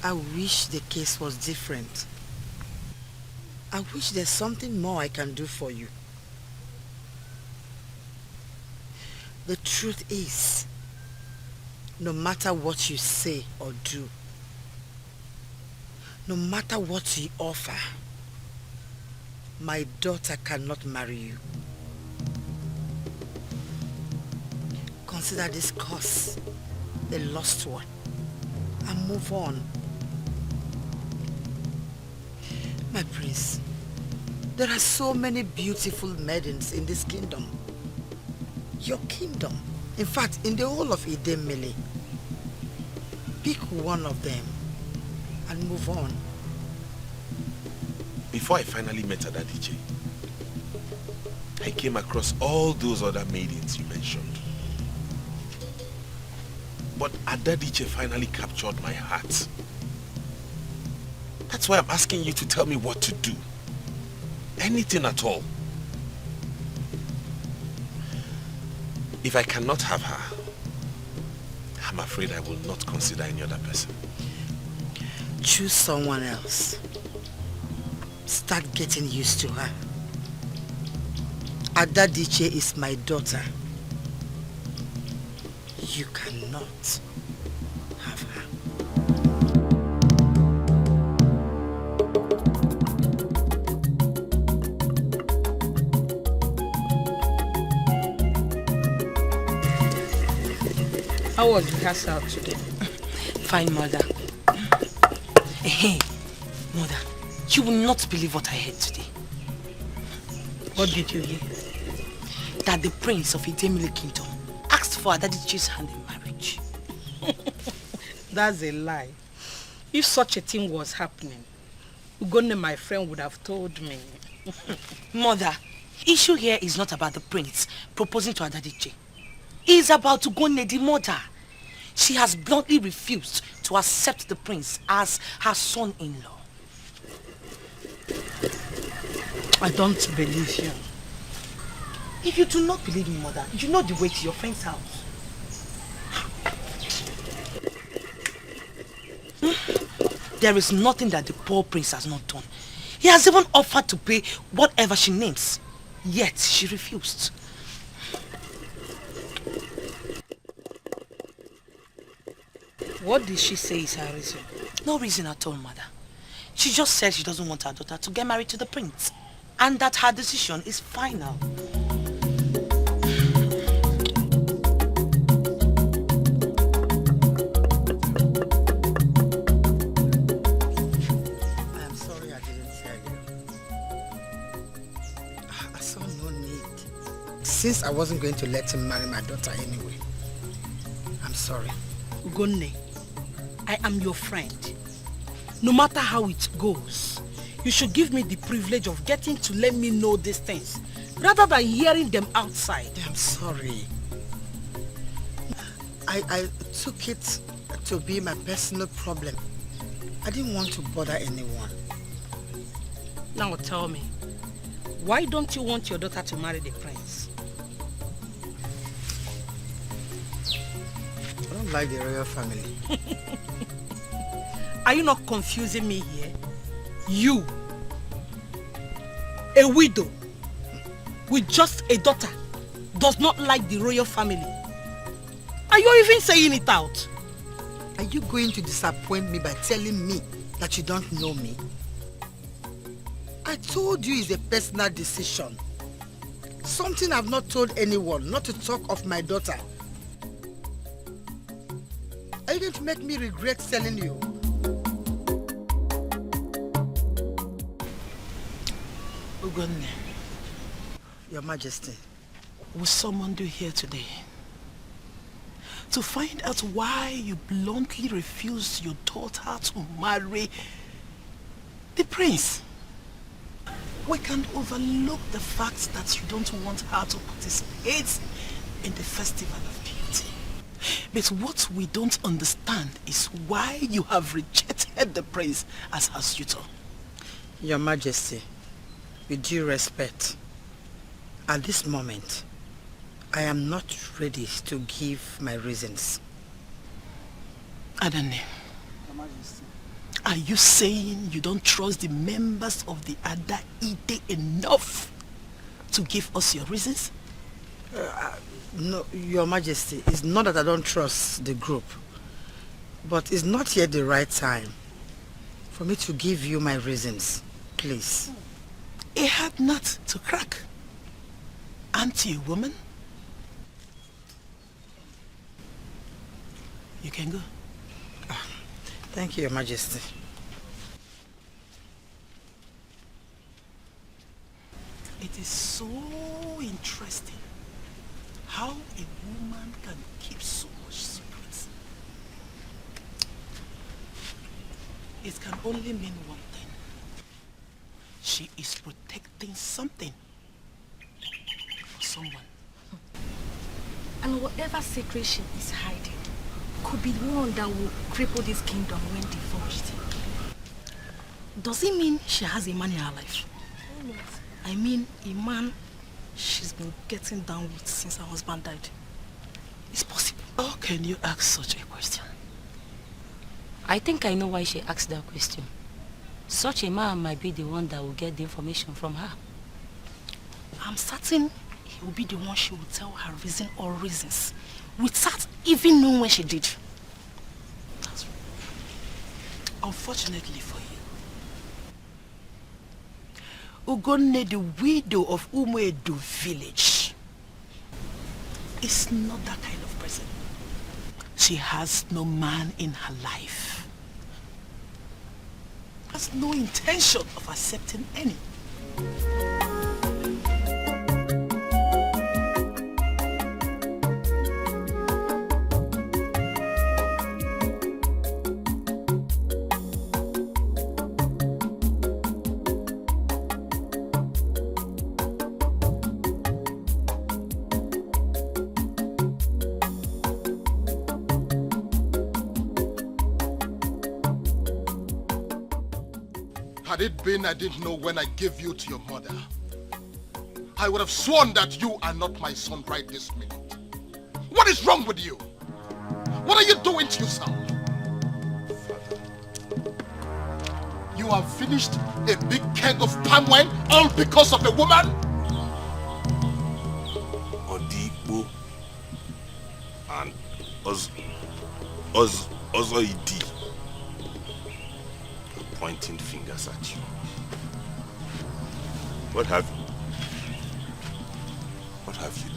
I wish the case was different. I wish there's something more I can do for you. The truth is, no matter what you say or do, no matter what you offer, my daughter cannot marry you. Consider this course a lost one and move on. My prince, there are so many beautiful maidens in this kingdom. Your kingdom. In fact, in the whole of Idemili. Pick one of them and move on. Before I finally met Adadije, I came across all those other maidens you mentioned. But Adadije finally captured my heart. That's why I'm asking you to tell me what to do. Anything at all. If I cannot have her, I'm afraid I will not consider any other person. Choose someone else. Start getting used to her. Adadije is my daughter. You cannot have her. How was rehearsal today? Fine, mother. Hey, mother, you will not believe what I heard today. What did you hear? That the prince of Idemili Kingdom asked for Adadije's hand in marriage. That's a lie. If such a thing was happening, Ugone, my friend, would have told me. Mother, issue here is not about the prince proposing to Adadije. It's about Ugone, the mother. She has bluntly refused to accept the prince as her son-in-law. I don't believe you. If you do not believe me, mother, you know the way to your friend's house. There is nothing that the poor prince has not done. He has even offered to pay whatever she names. Yet she refused. What did she say is her reason? No reason at all, mother. She just said she doesn't want her daughter to get married to the prince. And that her decision is final. I am sorry, Adele. since I wasn't going to let him marry my daughter anyway. I'm sorry. Ugonne, I am your friend. No matter how it goes, you should give me the privilege of getting to let me know these things, rather than hearing them outside. I'm sorry. I took it to be my personal problem. I didn't want to bother anyone. Now tell me, why don't you want your daughter to marry the prince? I don't like the royal family. Are you not confusing me here? You, a widow with just a daughter, does not like the royal family. Are you even saying it out? Are you going to disappoint me by telling me that you don't know me? I told you it's a personal decision. Something I've not told anyone, not to talk of my daughter. Are you going to make me regret telling you? Ugonne, Your Majesty. we summoned you here today to find out why you bluntly refused your daughter to marry the prince. We can overlook the fact that you don't want her to participate in the Festival of Beauty. But what we don't understand is why you have rejected the prince as her suitor. Your Majesty, with due respect, at this moment, I am not ready to give my reasons. Adane, are you saying you don't trust the members of the Ada Ide enough to give us your reasons? No, Your Majesty, it's not that I don't trust the group, but it's not yet the right time for me to give you my reasons. Please. A hard nut to crack. Aren't you a woman? You can go. Thank you, Your Majesty. It is so interesting how a woman can keep so much secrets. It can only mean one thing. She is protecting something for someone. And whatever secret she is hiding could be the one that will cripple this kingdom when divorced. Does it mean she has a man in her life? I mean, a man she's been getting down with since her husband died. It's possible. How can you ask such a question? I think I know why she asked that question. Such a man might be the one that will get the information from her. I'm certain he will be the one she will tell her reason or reasons without even knowing when she did. That's right. Unfortunately for you, Ugonne, the widow of Ugezu village, is not that kind of person. She has no man in her life. Has no intention of accepting any. Had it been I didn't know when I gave you to your mother, I would have sworn that you are not my son right this minute. What is wrong with you? What are you doing to yourself? You have finished a big keg of palm wine all because of a woman? Odigbo and Ozoidi pointing fingers at you. What have you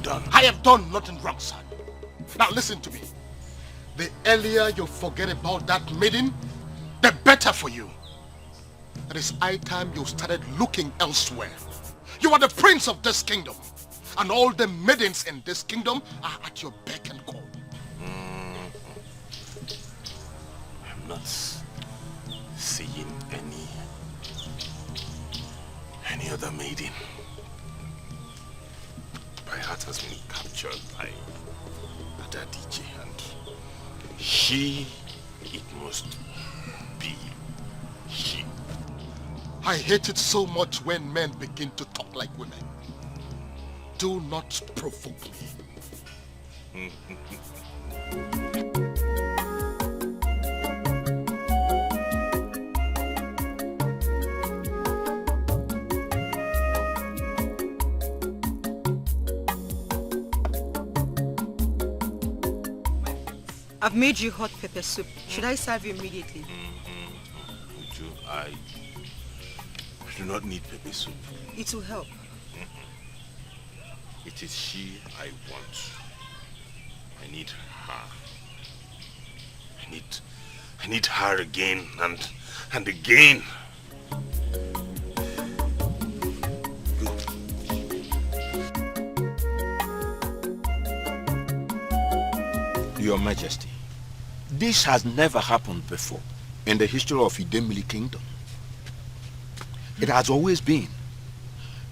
done? I have done nothing wrong, son. Now listen to me. The earlier you forget about that maiden, the better for you. It is high time you started looking elsewhere. You are the prince of this kingdom. and all the maidens in this kingdom are at your beck and call. I'm not seeing any other maiden. My heart has been captured by Dikeh, and she, it must be she. I hate it so much when men begin to talk like women. Do not provoke me. I've made you hot pepper soup. Should I serve you immediately? Uju, I do not need pepper soup. It will help. It is she I want. I need her. I need her again and again. Your Majesty, this has never happened before in the history of Idemili Kingdom. It has always been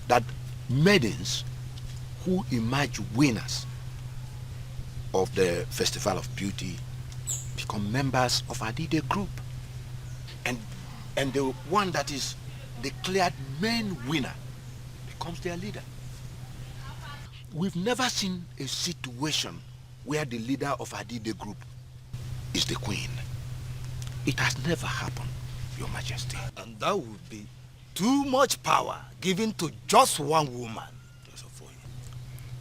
that maidens who emerge winners of the Festival of Beauty become members of Adide group. And the one that is declared main winner becomes their leader. We've never seen a situation where the leader of Adide group is the queen. It has never happened, Your Majesty. And that would be too much power given to just one woman.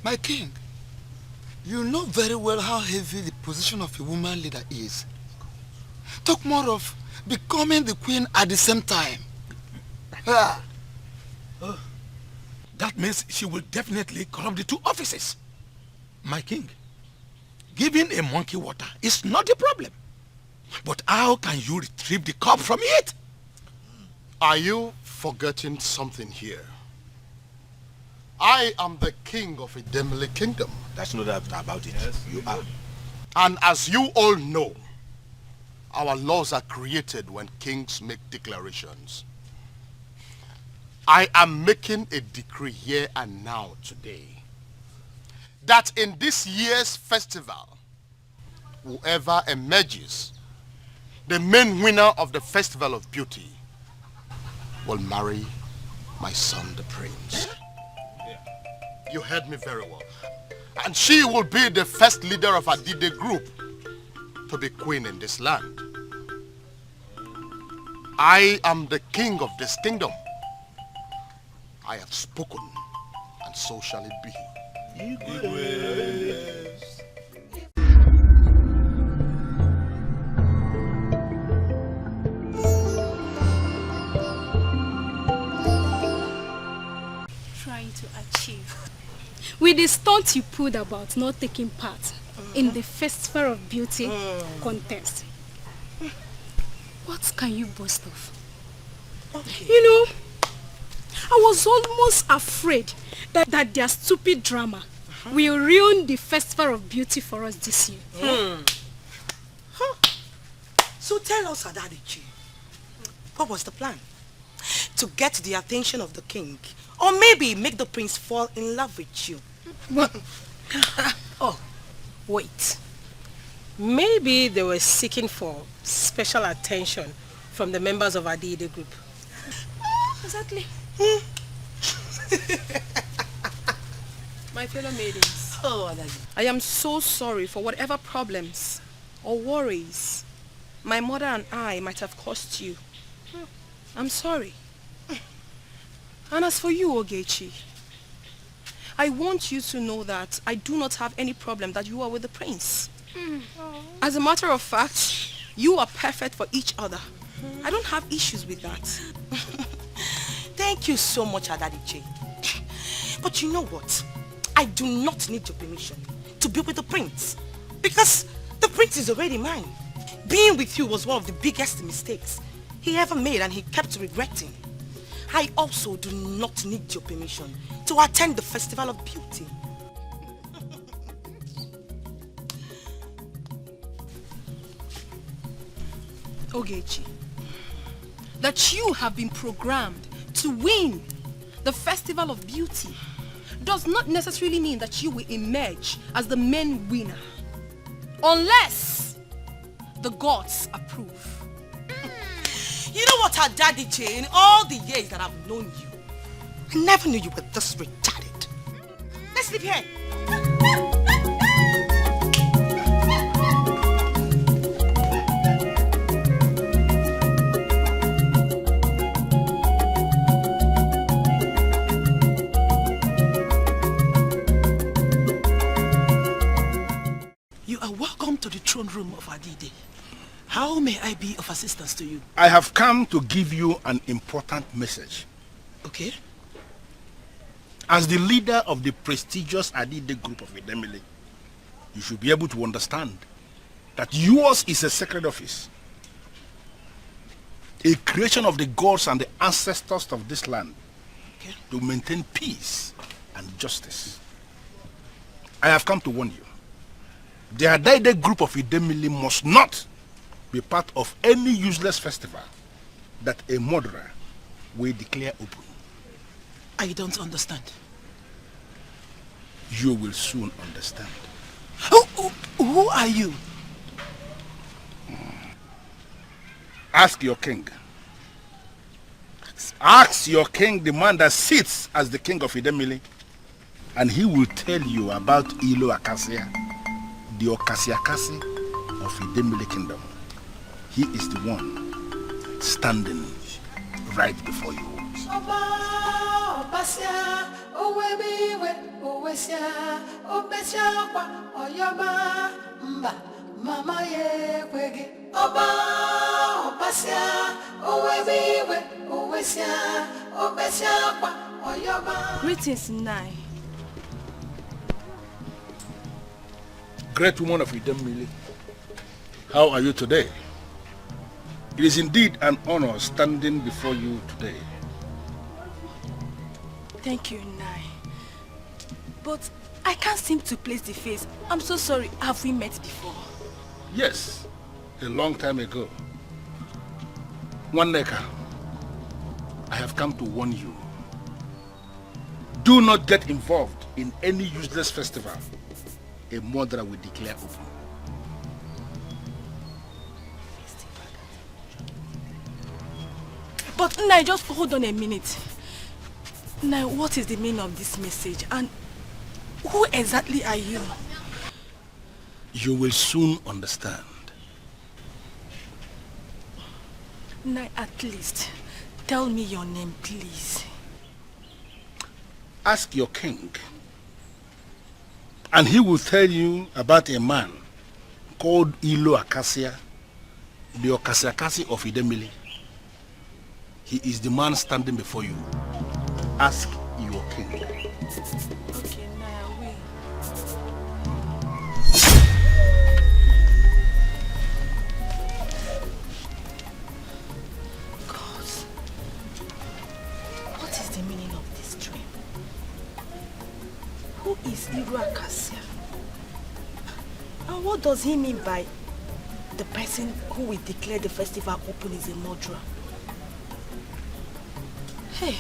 My king, you know very well how heavy the position of a woman leader is. Talk more of becoming the queen at the same time. That means she will definitely corrupt the two offices. My king, giving a monkey water is not a problem. But how can you retrieve the cup from it? Are you forgetting something here? I am the king of Idemili Kingdom. That's no doubt about it. Yes, you are. And as you all know, our laws are created when kings make declarations. I am making a decree here and now today that in this year's festival, whoever emerges the main winner of the Festival of Beauty will marry my son, the prince. You heard me very well. And she will be the first leader of Adide group to be queen in this land. I am the king of this kingdom. I have spoken, and so shall it be. Trying to achieve. With the stunt you pulled about not taking part in the Festival of Beauty contest, what can you boast of? You know, I was almost afraid that their stupid drama will ruin the Festival of Beauty for us this year. So tell us, Adadichi, what was the plan? To get the attention of the king, or maybe make the prince fall in love with you? Oh, wait. Maybe they were seeking for special attention from the members of Adide group. Exactly. My fellow maidens, I am so sorry for whatever problems or worries my mother and I might have caused you. I'm sorry. And as for you, Ogechi, I want you to know that I do not have any problem that you are with the prince. As a matter of fact, you are perfect for each other. I don't have issues with that. Thank you so much, Adadiche. But you know what? I do not need your permission to be with the prince, because the prince is already mine. Being with you was one of the biggest mistakes he ever made, and he kept regretting. I also do not need your permission to attend the Festival of Beauty. Ogechi, that you have been programmed to win the Festival of Beauty does not necessarily mean that you will emerge as the main winner. Unless the gods approve. You know what, our daddy Jay, in all the years that I've known you, I never knew you were this retarded. Let's sleep here. You are welcome to the throne room of Adide. How may I be of assistance to you? I have come to give you an important message. Okay. As the leader of the prestigious Adide group of Idemili, you should be able to understand that yours is a sacred office. A creation of the gods and the ancestors of this land, okay, to maintain peace and justice. I have come to warn you. The Adide group of Idemili must not be part of any useless festival that a murderer will declare open. I don't understand. You will soon understand. Who are you? Ask your king. Ask your king, the man that sits as the king of Idemili, and he will tell you about Ilo Acacia, the Okasiakasi of Idemili kingdom. He is the one standing right before you. Greetings, Nai. Great woman of Idemili, how are you today? It is indeed an honor standing before you today. Thank you, Nai. But I can't seem to place the face. I'm so sorry. Have we met before? Yes, a long time ago. Waneka, I have come to warn you. Do not get involved in any useless festival a murderer will declare open. But Nai, just hold on a minute. Nai, what is the meaning of this message? And who exactly are you? You will soon understand. Nai, at least tell me your name, please. Ask your king, and he will tell you about a man called Ilo Acacia, the Okasiakasi of Idemili. He is the man standing before you. Ask your king. Okay, Nai, I will. God, what is the meaning of this dream? Who is Ilo Acacia? And what does he mean by the person who will declare the festival open is a murderer? Hey,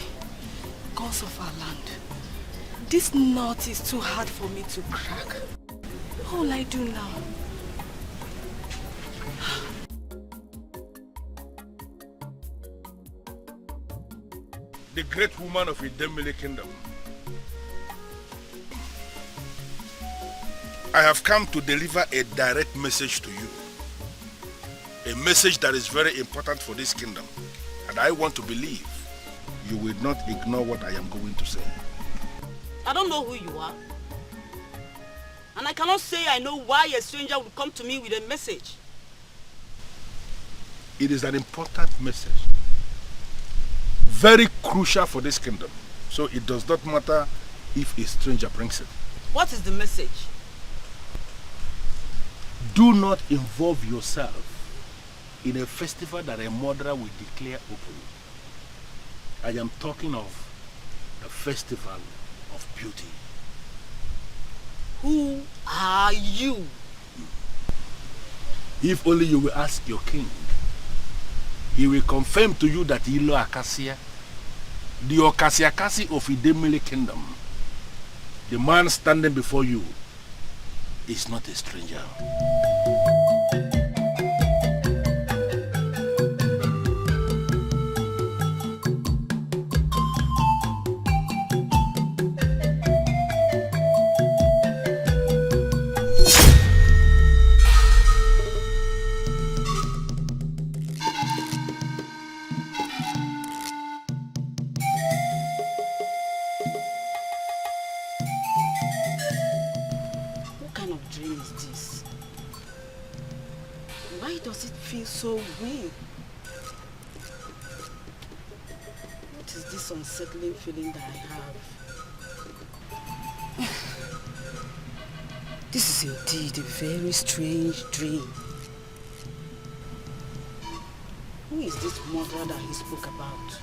gods of our land, this knot is too hard for me to crack. What will I do now? The great woman of Idemili kingdom, I have come to deliver a direct message to you. A message that is very important for this kingdom. And I want to believe you will not ignore what I am going to say. I don't know who you are. And I cannot say I know why a stranger would come to me with a message. It is an important message. Very crucial for this kingdom. So it does not matter if a stranger brings it. What is the message? Do not involve yourself in a festival that a murderer will declare open. I am talking of the Festival of Beauty. Who are you? If only you will ask your king, he will confirm to you that Ilo Acacia, the Okasiakasi of Idemili Kingdom, the man standing before you, is not a stranger. So weird. What is this unsettling feeling that I have? This is indeed a very strange dream. Who is this mother that he spoke about?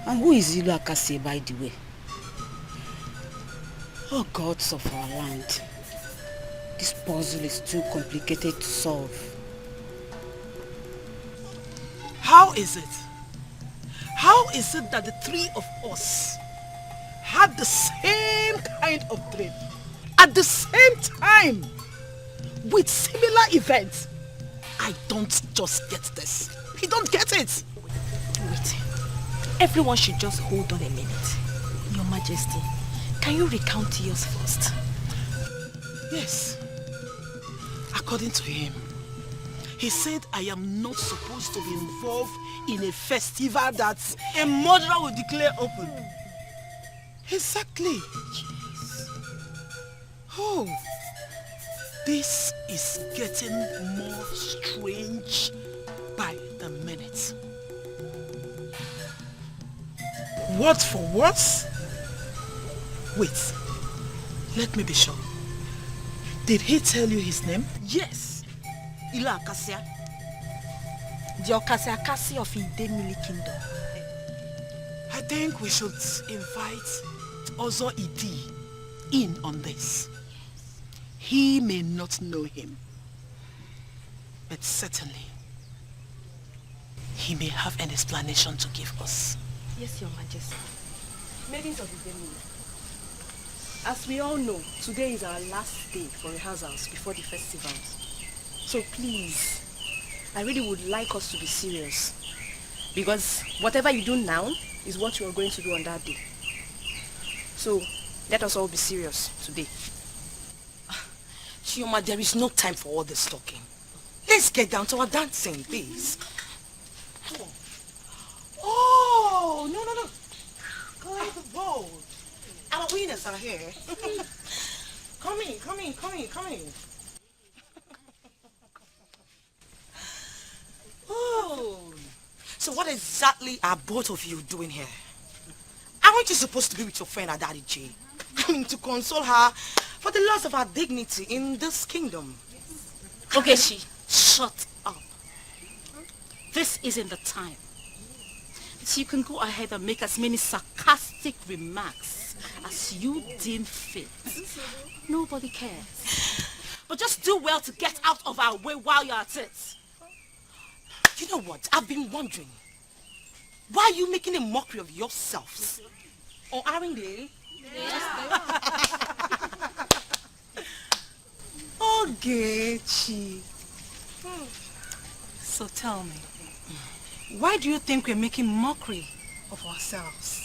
And who is Ilo Akase, by the way? Oh, gods of our land. This puzzle is too complicated to solve. How is it? How is it that the three of us had the same kind of dream at the same time with similar events? I don't just get this. I don't get it. Wait. Everyone should just hold on a minute. Your Majesty, can you recount yours first? Yes. According to him, he said I am not supposed to be involved in a festival that a murderer will declare open. Exactly. Yes. Oh, this is getting more strange by the minute. Word for words? Wait, let me be sure. Did he tell you his name? Yes. Ilo Acacia. The Okasiakasi of Idemili Kingdom. I think we should invite Ozo Idi in on this. He may not know him, but certainly he may have an explanation to give us. Yes, Your Majesty. Maidens of Idemili. As we all know, today is our last day for rehearsals before the festivals. So please, I really would like us to be serious. Because whatever you do now is what you are going to do on that day. So let us all be serious today. Chioma, there is no time for all this talking. Let's get down to our dancing, please. Oh, no. Go to the bowl. Our winners are here. Come in. Oh, so what exactly are both of you doing here? Aren't you supposed to be with your friend Adari J? To console her for the loss of her dignity in this kingdom. Okay, shut up. This isn't the time. So you can go ahead and make as many sarcastic remarks as you deem fit. Nobody cares. But just do well to get out of our way while you're at it. You know what? I've been wondering. Why are you making a mockery of yourselves? Or aren't they? Ogechi. So tell me, why do you think we're making mockery of ourselves?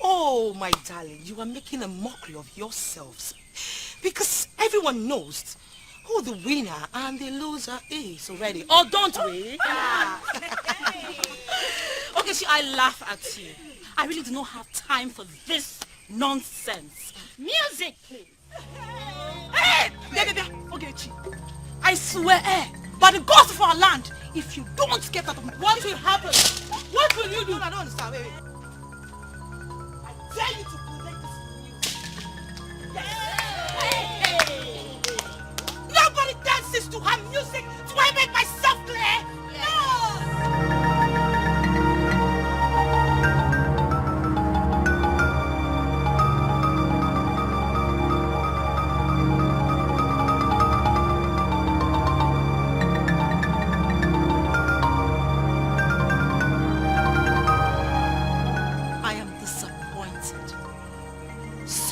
Oh, my darling, you are making a mockery of yourselves. Because everyone knows who the winner and the loser is already. Or don't we? Okay, I laugh at you. I really do not have time for this nonsense. Music, please. Hey! Ogechi, I swear, by the gods of our land, if you don't get out of my... What will happen? What will you do? I don't understand. Wait. I dare you to break this music. Hey! Nobody dances to her music. Do I make myself clear? No!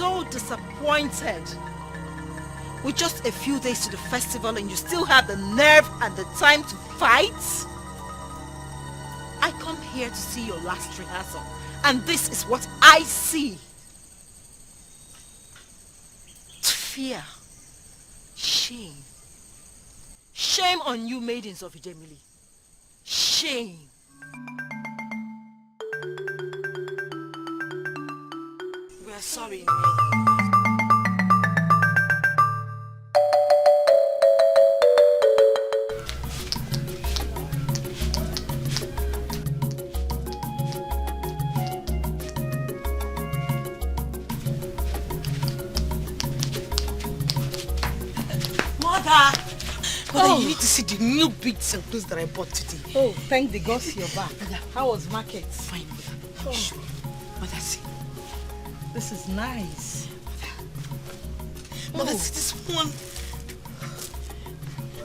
so disappointed. With just a few days to the festival and you still have the nerve and the time to fight? I come here to see your last rehearsal, and this is what I see. Fear. Shame. Shame on you, maidens of Idemili. Shame. We are sorry. Mother, you need to see the new bits and clothes that I bought today. Oh, thank the gods you're back. How was market? Fine, Mother. Oh. Sure. Mother, see. This is nice. Mother, see this one.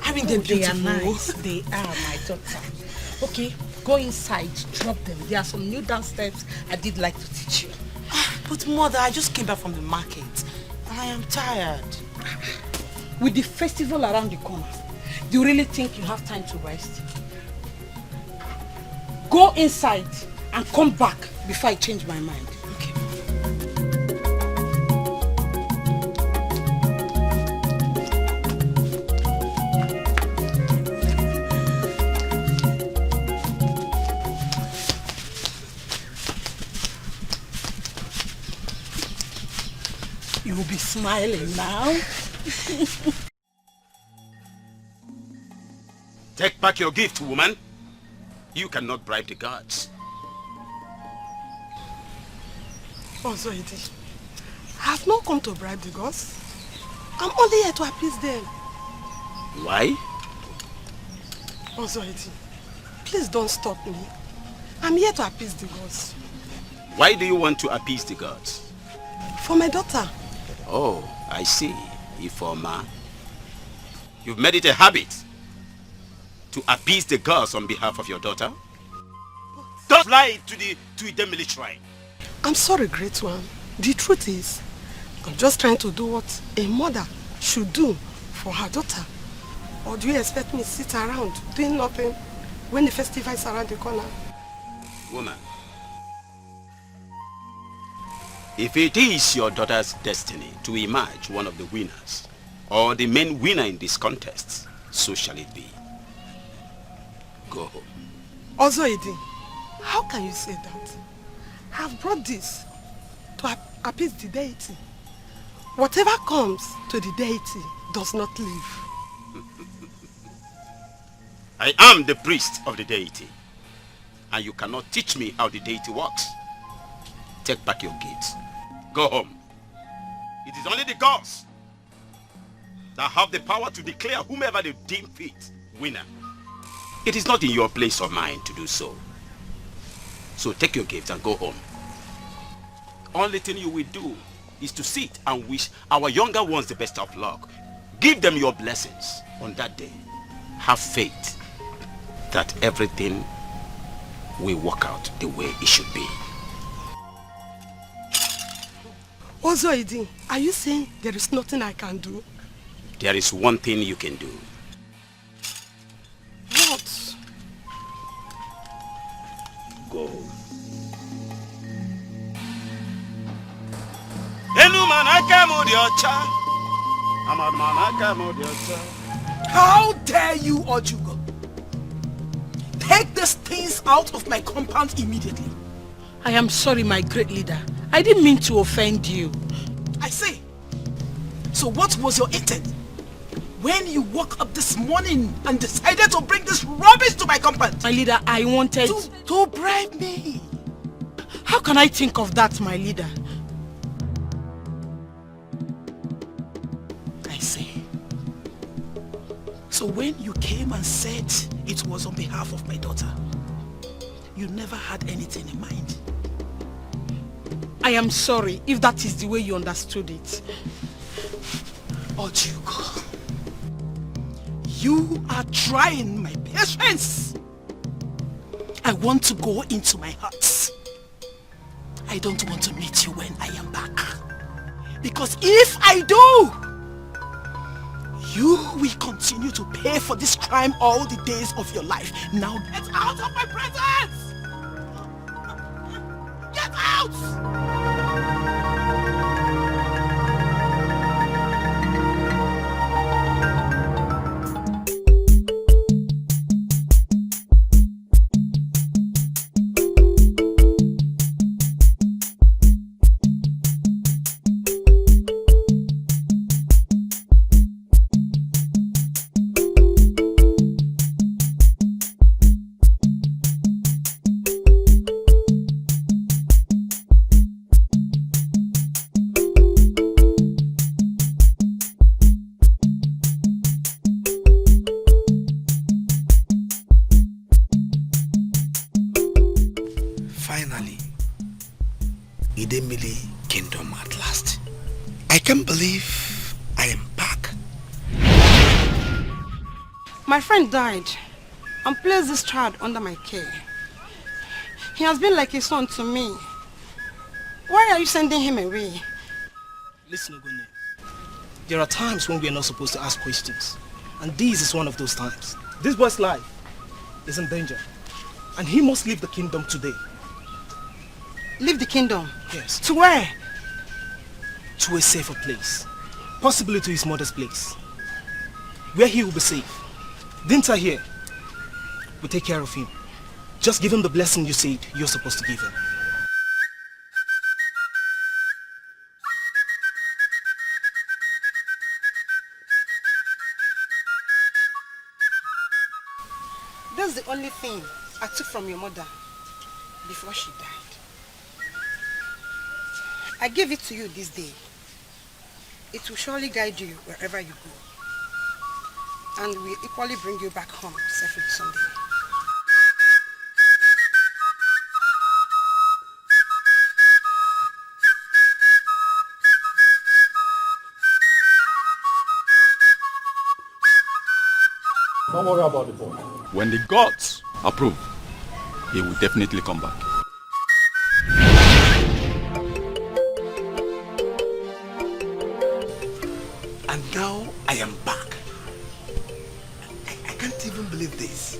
Aren't They they beautiful? are nice. They are, my daughter. Okay, go inside, drop them. There are some new dance steps I did like to teach you. But Mother, I just came back from the market. And I am tired. With the festival around the corner, do you really think you have time to rest? Go inside and come back before I change my mind. Okay. You will be smiling now. Take back your gift, woman. You cannot bribe the gods. Oh, Zoidi, I have not come to bribe the gods. I'm only here to appease them. Why? Oh, Zoidi, please don't stop me. I'm here to appease the gods. Why do you want to appease the gods? For my daughter. Oh, I see. Ifoma. You've made it a habit to appease the gods on behalf of your daughter? Don't fly to the Idemili shrine. I'm sorry, great one. The truth is, I'm just trying to do what a mother should do for her daughter. Or do you expect me to sit around doing nothing when the festival is around the corner? Woman, if it is your daughter's destiny to emerge one of the winners, or the main winner in this contest, so shall it be. Go home. Also, Edi, how can you say that? I've brought this to appease the deity. Whatever comes to the deity does not leave. I am the priest of the deity, and you cannot teach me how the deity works. Take back your gifts. Go home. It is only the gods that have the power to declare whomever they deem fit winner. It is not in your place or mine to do so. So take your gift and go home. Only thing you will do is to sit and wish our younger ones the best of luck. Give them your blessings on that day. Have faith that everything will work out the way it should be. Also, Edi, are you saying there is nothing I can do? There is one thing you can do. What? Go. How dare you, Ugezu? Take these things out of my compound immediately. I am sorry, my great leader. I didn't mean to offend you. I say, so what was your intent when you woke up this morning and decided to bring this rubbish to my compound? My leader, I wanted to bribe me. How can I think of that, my leader? I see. So when you came and said it was on behalf of my daughter, you never had anything in mind? I am sorry if that is the way you understood it. Ugezu, you are trying my patience. I want to go into my heart. I don't want to meet you when I am back. Because if I do, you will continue to pay for this crime all the days of your life. Now get out of my presence! Get out! Finally, Idemili Kingdom at last. I can't believe I am back. My friend died and placed this child under my care. He has been like a son to me. Why are you sending him away? Listen, Ogonne. There are times when we are not supposed to ask questions. And this is one of those times. This boy's life is in danger. And he must leave the kingdom today. Leave the kingdom? Yes. To where? To a safer place. Possibly to his mother's place. Where he will be safe. Dinta here will take care of him. Just give him the blessing you said you're supposed to give him. That's the only thing I took from your mother before she died. I gave it to you this day. It will surely guide you wherever you go. And will equally bring you back home safely someday. Don't worry about the boy. When the gods approve, he will definitely come back. And now I am back. I can't even believe this.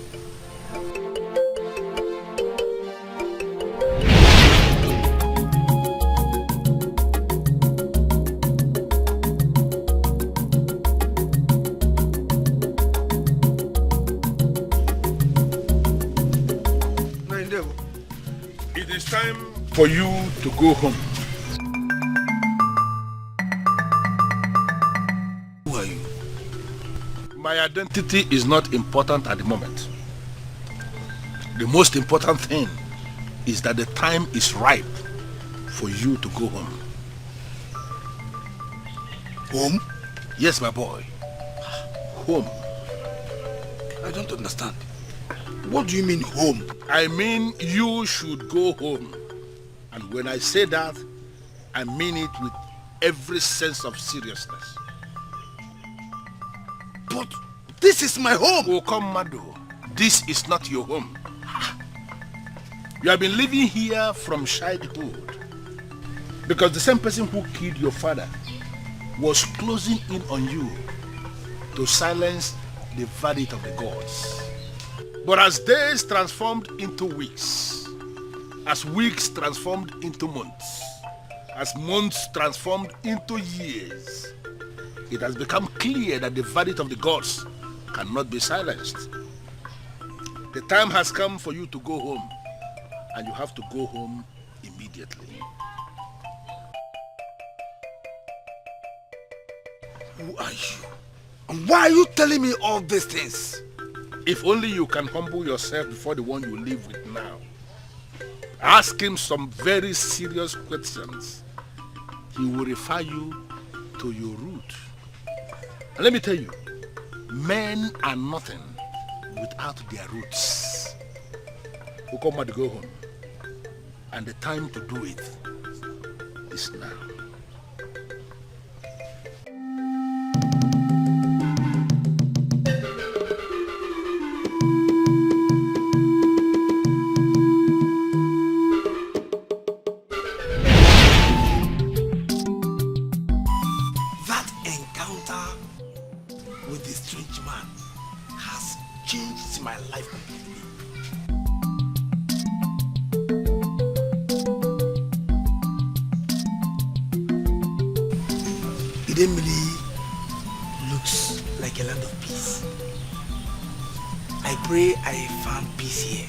It is time for you to go home. Who are you? My identity is not important at the moment. The most important thing is that the time is ripe for you to go home. Home? Yes, my boy. Home. I don't understand. What do you mean home? I mean you should go home. And when I say that, I mean it with every sense of seriousness. But this is my home. Oh, come, Mado. This is not your home. You have been living here from childhood. Because the same person who killed your father was closing in on you to silence the verdict of the gods. But as days transformed into weeks, as weeks transformed into months, as months transformed into years, it has become clear that the verdict of the gods cannot be silenced. The time has come for you to go home, and you have to go home immediately. Who are you? And why are you telling me all these things? If only you can humble yourself before the one you live with now. Ask him some very serious questions. He will refer you to your root. And let me tell you, men are nothing without their roots. Ukoma to go home. And the time to do it is now. Idemili looks like a land of peace. I pray I found peace here.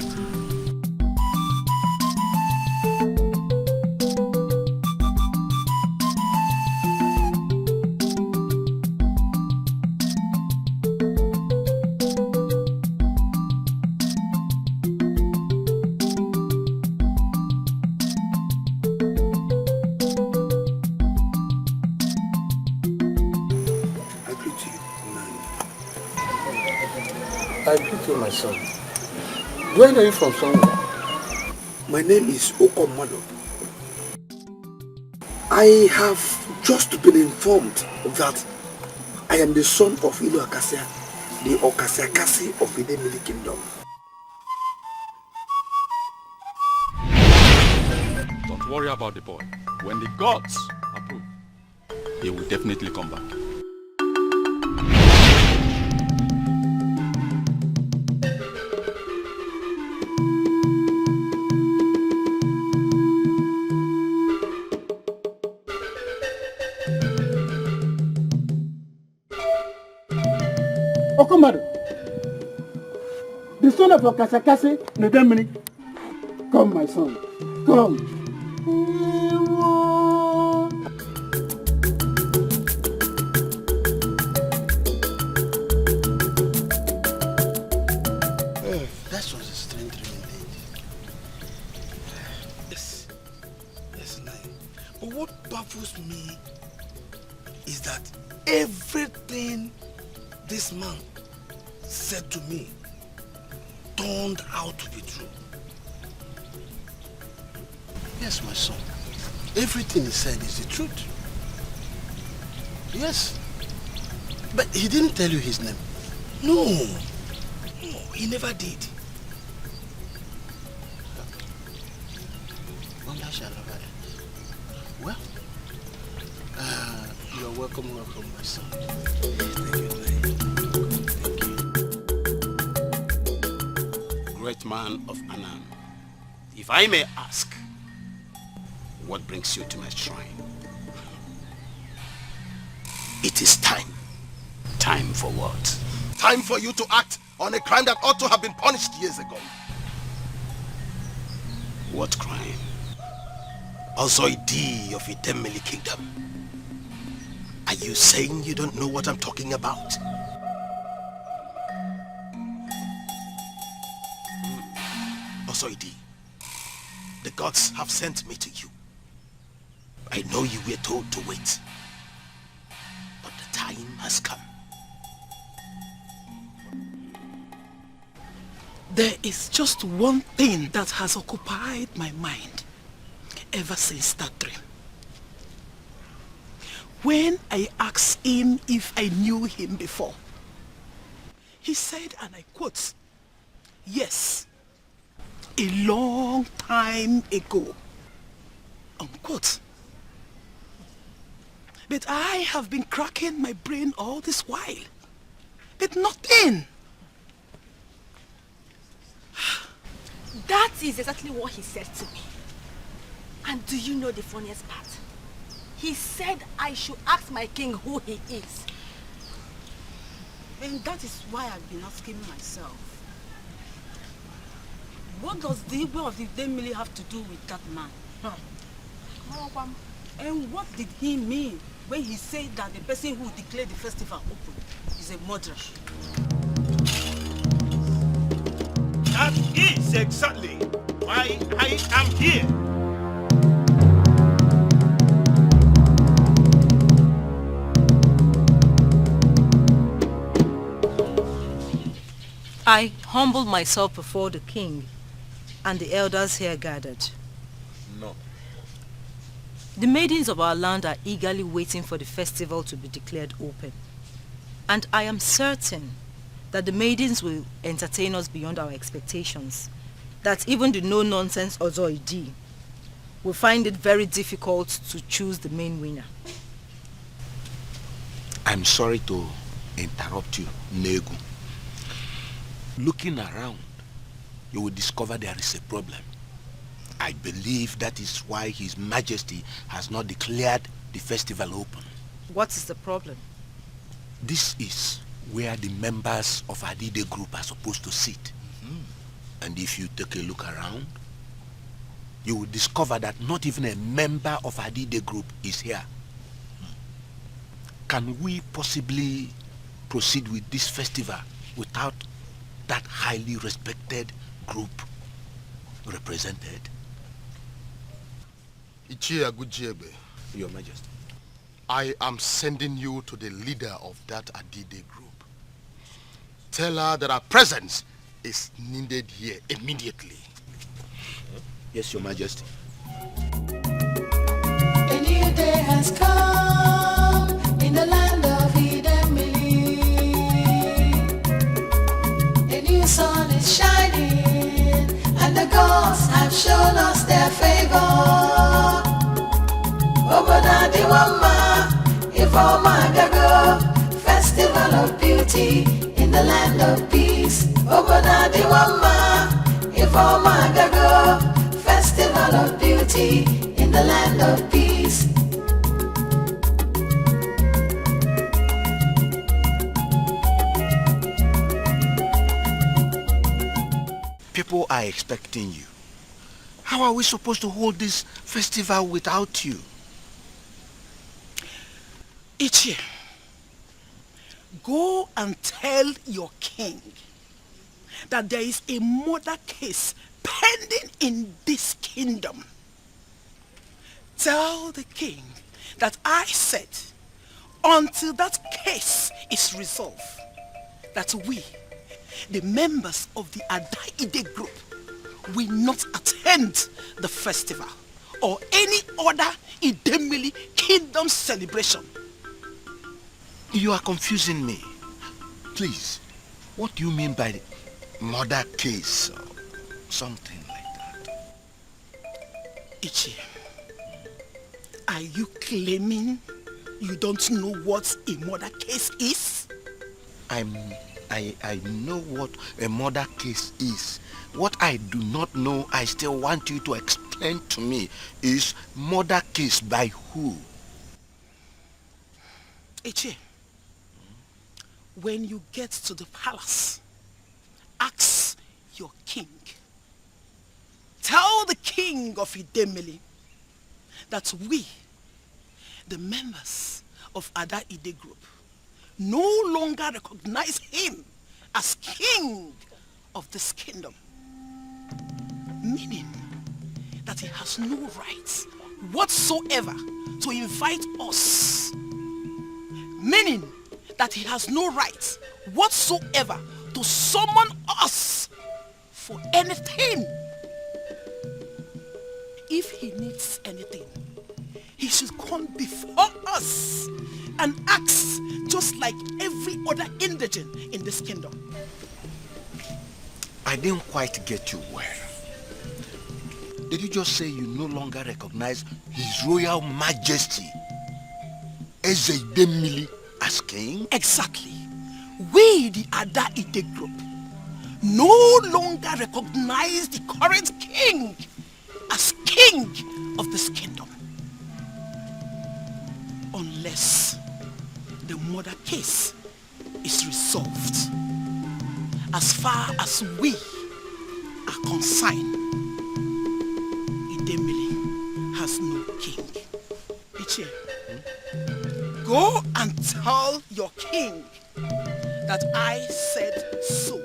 I greet you, my son. Do I know you from somewhere? My name is Okomado. I have just been informed that I am the son of Ilu Akasia, the Okasiakasi of the Idemili Kingdom. Don't worry about the boy. When the gods approve, he will definitely come back. Okomado, the son of Okasiakasi Nedemini. Come, my son, come. That was a strange dream indeed. Yes, nice. But what baffles me is that everything this man said to me turned out to be true. Yes, my son. Everything he said is the truth. Yes. But he didn't tell you his name. No, he never did. Well, you're welcome, my son. Great man of Anan, if I may ask, what brings you to my shrine? It is time. Time for what? Time for you to act on a crime that ought to have been punished years ago. What crime? Ozoidi of Idemili Kingdom. Are you saying you don't know what I'm talking about? Ozoidi, the gods have sent me to you. I know you were told to wait, but the time has come. There is just one thing that has occupied my mind ever since that dream. When I asked him if I knew him before, he said, and I quote, "Yes, a long time ago," unquote. But I have been cracking my brain all this while, but nothing. That is exactly what he said to me. And do you know the funniest part? He said I should ask my king who he is. And that is why I've been asking myself, what does the Igwe of the Idemili have to do with that man? And what did he mean when he said that the person who declared the festival open is a murderer? That is exactly why I am here. I humble myself before the king and the elders here gathered. No. The maidens of our land are eagerly waiting for the festival to be declared open. And I am certain that the maidens will entertain us beyond our expectations. That even the no-nonsense Ozoidi will find it very difficult to choose the main winner. I'm sorry to interrupt you, Negu. Looking around, you will discover there is a problem. I believe that is why His Majesty has not declared the festival open. What is the problem? This is where the members of Adide group are supposed to sit. And if you take a look around, you will discover that not even a member of Adide group is here. Can we possibly proceed with this festival without that highly respected group represented? Your Majesty, I am sending you to the leader of that Adide group. Tell her that our presence is needed here immediately. Yes, Your Majesty. A new day has come in the land of Idemili. A new sun is shining, and the gods have shown us their favor. Oboda Diwama, Ifoma Gago, festival of beauty in the land of peace. Oboda Diwama, Ifoma Gago, festival of beauty in the land of peace. People are expecting you. How are we supposed to hold this festival without you? Ichie, go and tell your king that there is a murder case pending in this kingdom. Tell the king that I said, until that case is resolved, that we, the members of the Adaide group, will not attend the festival or any other Idemili kingdom celebration. You are confusing me. Please, what do you mean by the murder case or something like that? Ichie, are you claiming you don't know what a murder case is? I know what a murder case is. What I do not know, I still want you to explain to me, is murder case by who? Ichie, when you get to the palace, ask your king. Tell the king of Idemili that we, the members of Adaide group, no longer recognize him as king of this kingdom. Meaning that he has no right whatsoever to invite us. Meaning that he has no right whatsoever to summon us for anything. If he needs anything, he should come before us and ask, just like every other indigent in this kingdom. I didn't quite get you well. Did you just say you no longer recognize His Royal Majesty Idemili as king? Exactly. We, the Adaide group, no longer recognize the current king as king of this kingdom. Unless the murder case is resolved. As far as we are concerned, Idemili has no king. Ichie, go and tell your king that I said so.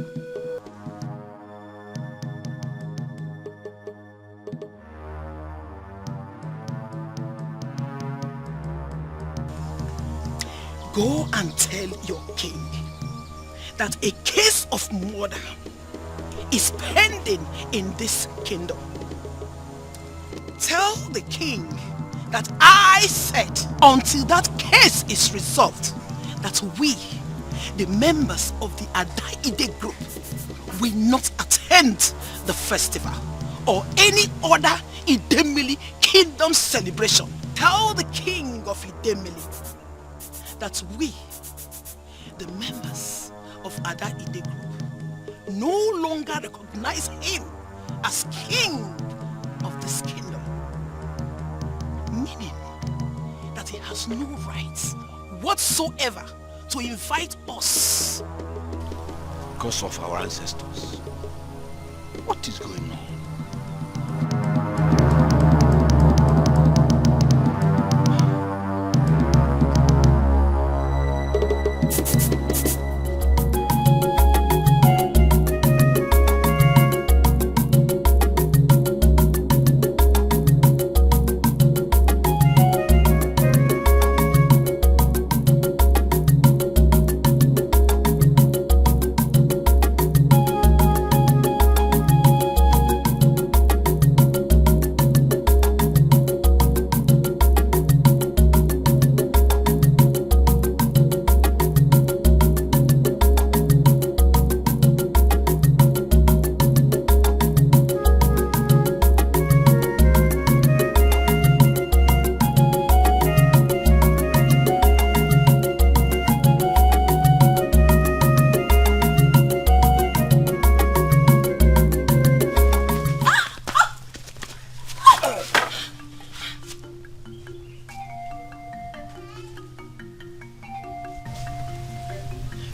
Go and tell your king that a case of murder is pending in this kingdom. Tell the king that I said, until that case is resolved, that we, the members of the Adaide group, will not attend the festival or any other Idemili kingdom celebration. Tell the king of Idemili that we, the members of Adaide group, no longer recognize him as king of this kingdom. Meaning that he has no rights whatsoever to invite us? Because of our ancestors. What is going on?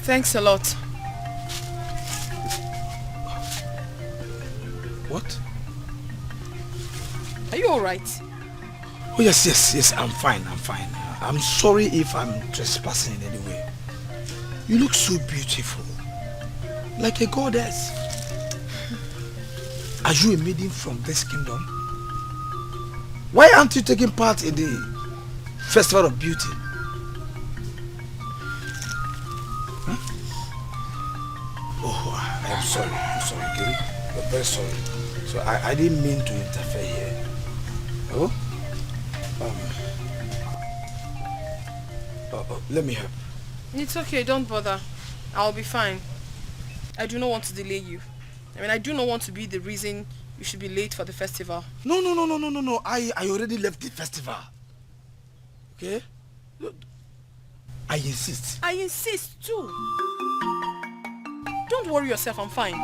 Thanks a lot. What? Are you alright? Oh yes, I'm fine. I'm sorry if I'm trespassing in any way. You look so beautiful. Like a goddess. Are you a maiden from this kingdom? Why aren't you taking part in the Festival of Beauty? Oh, I'm sorry, Gary. I'm very sorry. So I didn't mean to interfere here. Oh? Let me help. It's okay, don't bother. I'll be fine. I do not want to delay you. I do not want to be the reason you should be late for the festival. No. I already left the festival. Okay? I insist. I insist too. Don't worry yourself, I'm fine.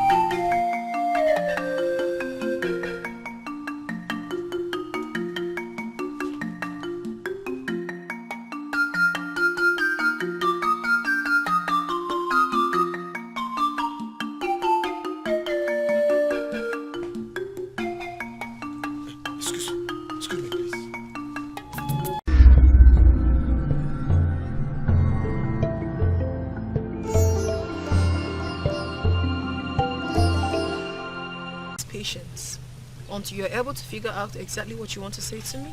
Until you're able to figure out exactly what you want to say to me.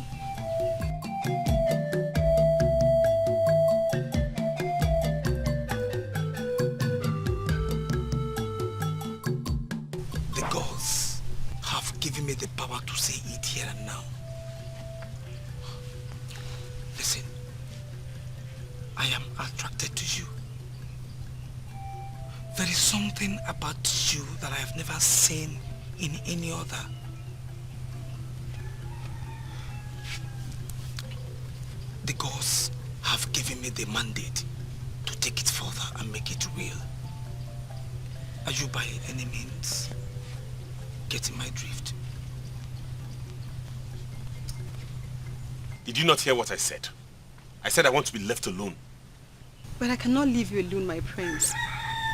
The gods have given me the power to say it here and now. Listen, I am attracted to you. There is something about you that I have never seen in any other. The gods have given me the mandate to take it further and make it real. Are you by any means getting my drift? Did you not hear what I said? I said I want to be left alone. But I cannot leave you alone, my prince.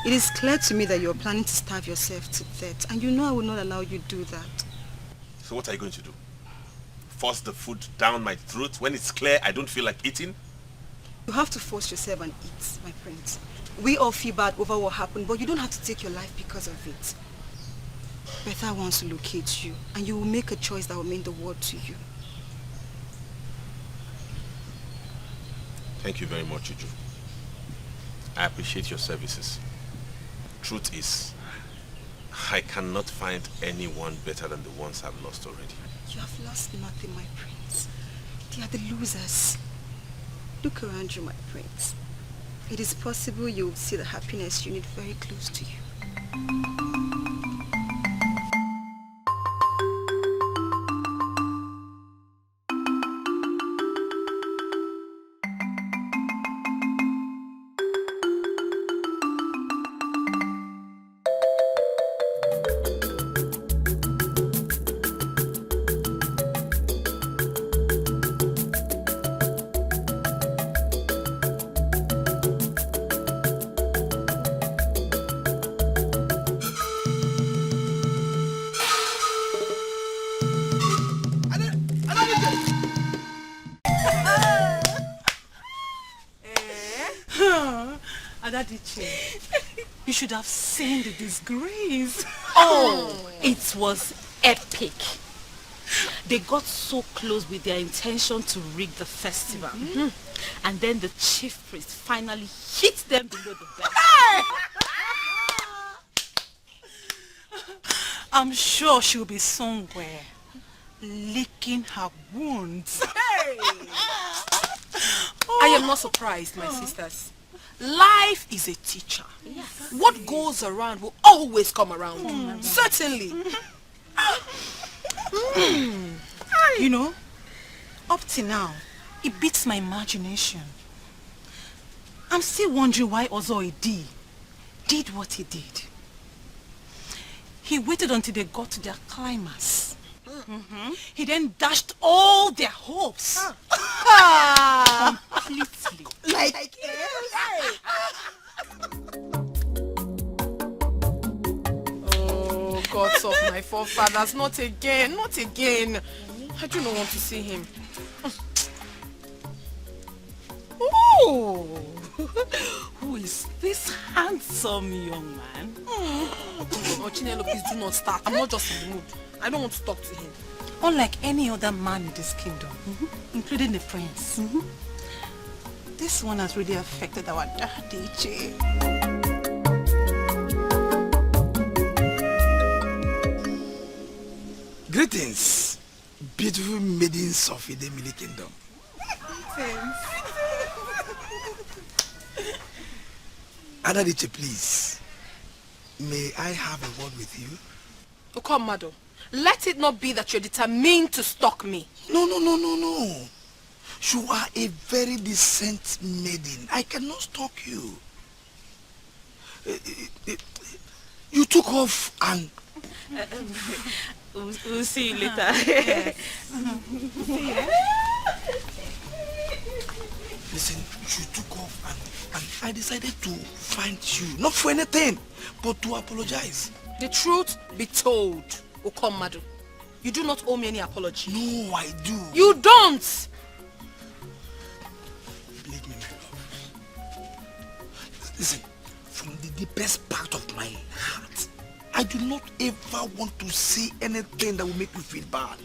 It is clear to me that you are planning to starve yourself to death, and you know I will not allow you to do that. So what are you going to do? Force the food down my throat when it's clear I don't feel like eating? You have to force yourself and eat, my prince. We all feel bad over what happened, but you don't have to take your life because of it. Betha wants to locate you, and you will make a choice that will mean the world to you. Thank you very much, Ugezu. I appreciate your services. Truth is, I cannot find anyone better than the ones I've lost already. You have lost nothing, my prince. They are the losers. Look around you, my prince. It is possible you will see the happiness you need very close to you. Adadiche, you should have seen the disgrace. Oh, it was epic. They got so close with their intention to rig the festival. And then the chief priest finally hit them below the belt. I'm sure she'll be somewhere, licking her wounds. I am not surprised, my sisters. Life is a teacher. Yes. What goes around will always come around. Certainly. You know, up till now, it beats my imagination. I'm still wondering why Ozoidi did what he did. He waited until they got to their climax. He then dashed all their hopes. Completely. Like Oh, gods of my forefathers, not again, not again. I do not want to see him. Oh, who is this handsome young man? Oh, Chinelo, please do not start. I'm not just in the mood. I don't want to talk to him. Unlike any other man in this kingdom, including the prince, this one has really affected our daddy, Che. Greetings, beautiful maidens of Idemili Kingdom. Adadiche, please, may I have a word with you? Oh, come, Mado. Let it not be that you're determined to stalk me. No. You are a very decent maiden. I cannot stalk you. You took off and... We'll see you later. Listen, you took off and I decided to find you. Not for anything, but to apologize. The truth be told, Okomadu, you do not owe me any apology. No, I do. You don't! Believe me, my love. Listen, from the deepest part of my heart, I do not ever want to say anything that will make you feel bad.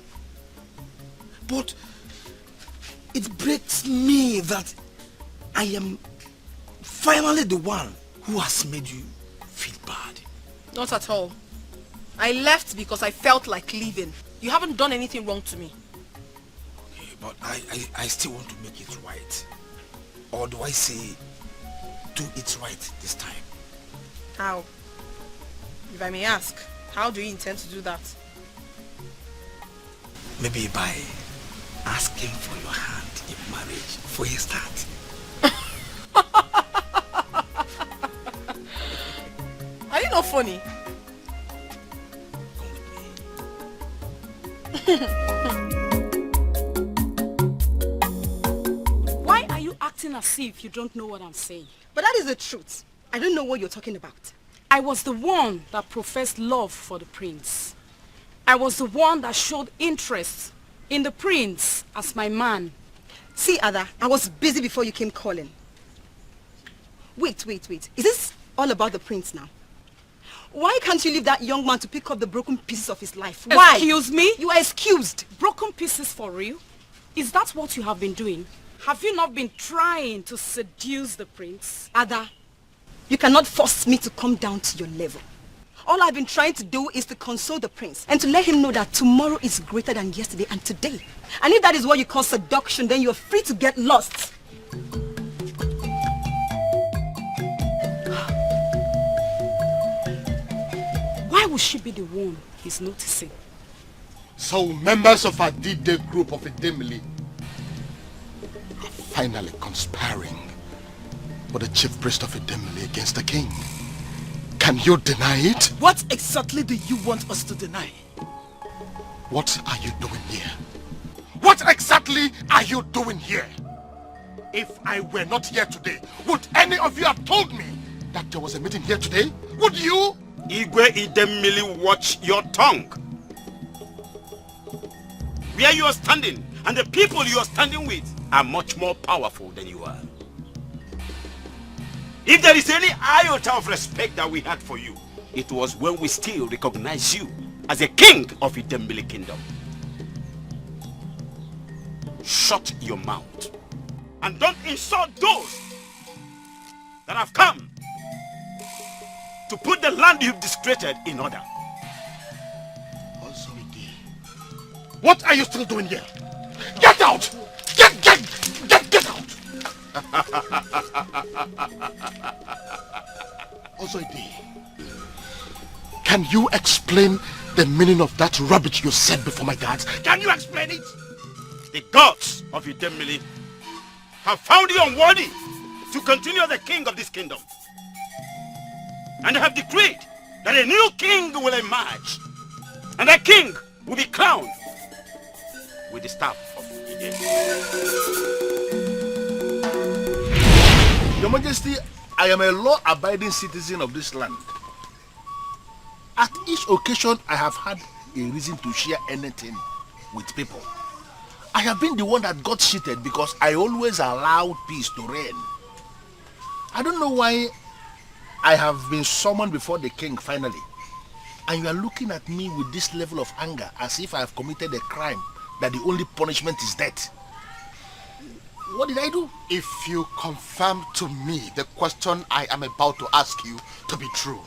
But it breaks me that I am finally the one who has made you feel bad. Not at all. I left because I felt like leaving. You haven't done anything wrong to me. Okay, but I still want to make it right. Or do I say, do it right this time? How? If I may ask, how do you intend to do that? Maybe by asking for your hand in marriage for a start. Are you not funny? Why are you acting as if you don't know what I'm saying? But that is the truth. I don't know what you're talking about. I was the one that professed love for the prince. I was the one that showed interest in the prince as my man. See, Ada, I was busy before you came calling. Wait. Is this all about the prince now? Why can't you leave that young man to pick up the broken pieces of his life? Why? Excuse me? You are excused. Broken pieces for real? Is that what you have been doing? Have you not been trying to seduce the prince? Ada, you cannot force me to come down to your level. All I've been trying to do is to console the prince and to let him know that tomorrow is greater than yesterday and today. And if that is what you call seduction, then you're free to get lost. Why would she be the one he's noticing? So members of our D-Day group of Idemili are finally conspiring with the chief priest of Idemili against the king. Can you deny it? What exactly do you want us to deny? What are you doing here? What exactly are you doing here? If I were not here today, would any of you have told me that there was a meeting here today? Would you? Igwe Idemili, watch your tongue. Where you are standing and the people you are standing with are much more powerful than you are. If there is any iota of respect that we had for you, it was when we still recognized you as a king of Idemili Kingdom. Shut your mouth and don't insult those that have come to put the land you've discreted in order. What are you still doing here? Get out! Get out! Ozoidi, can you explain the meaning of that rubbish you said before my guards? Can you explain it? The gods of Idemili have found you unworthy to continue as the king of this kingdom. And they have decreed that a new king will emerge. And that king will be crowned with the staff of Ide. Your Majesty, I am a law-abiding citizen of this land. At each occasion, I have had a reason to share anything with people. I have been the one that got cheated because I always allowed peace to reign. I don't know why I have been summoned before the king finally. And you are looking at me with this level of anger as if I have committed a crime that the only punishment is death. What did I do? If you confirm to me the question I am about to ask you to be true,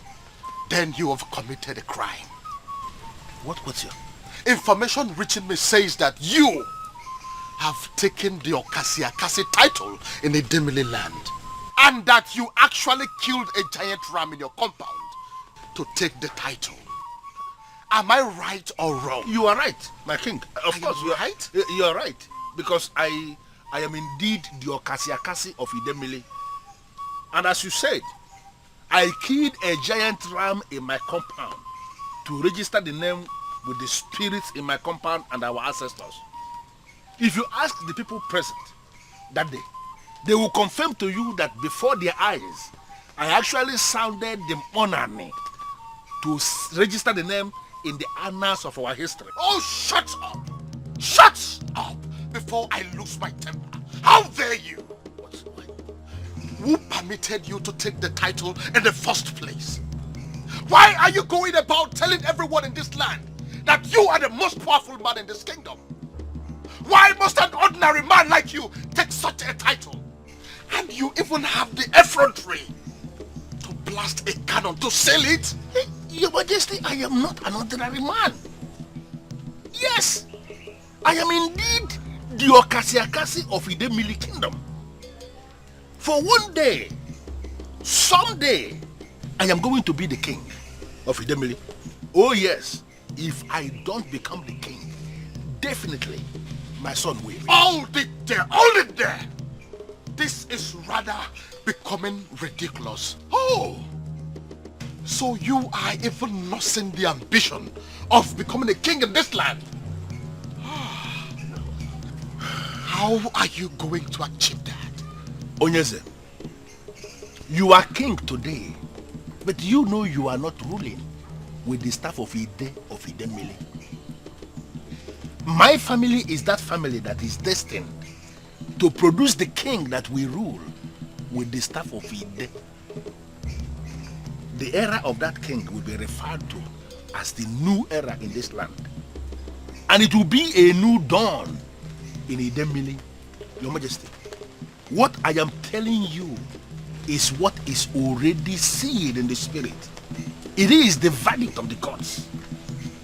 then you have committed a crime. What's your... Information reaching me says that you have taken the Okasiakasi title in the Idemili land, and that you actually killed a giant ram in your compound to take the title. Am I right or wrong? You are right, my king. Of course, you are right. You are right, because I am indeed the Okasiakasi of Idemili. And as you said, I killed a giant ram in my compound to register the name with the spirits in my compound and our ancestors. If you ask the people present that day, they will confirm to you that before their eyes, I actually sounded the monarchy to register the name in the annals of our history. Oh, shut up! Shut up before I lose my temper. How dare you? Who permitted you to take the title in the first place? Why are you going about telling everyone in this land that you are the most powerful man in this kingdom? Why must an ordinary man like you take such a title? And you even have the effrontery to blast a cannon to sell it? Your Majesty, I am not an ordinary man. Yes, I am indeed the Okasiakasi of Idemili Kingdom. For one day, someday, I am going to be the king of Idemili. Oh yes, if I don't become the king, definitely my son will. Hold it there, hold it there. This is rather becoming ridiculous. Oh, so you are even nursing the ambition of becoming a king in this land. How are you going to achieve that? Onyeze, you are king today, but you know you are not ruling with the staff of Ide of Idemili. My family is that family that is destined to produce the king that we rule with the staff of Ide. The era of that king will be referred to as the new era in this land. And it will be a new dawn in Idemili, Your Majesty. What I am telling you is what is already sealed in the spirit. It is the verdict of the gods.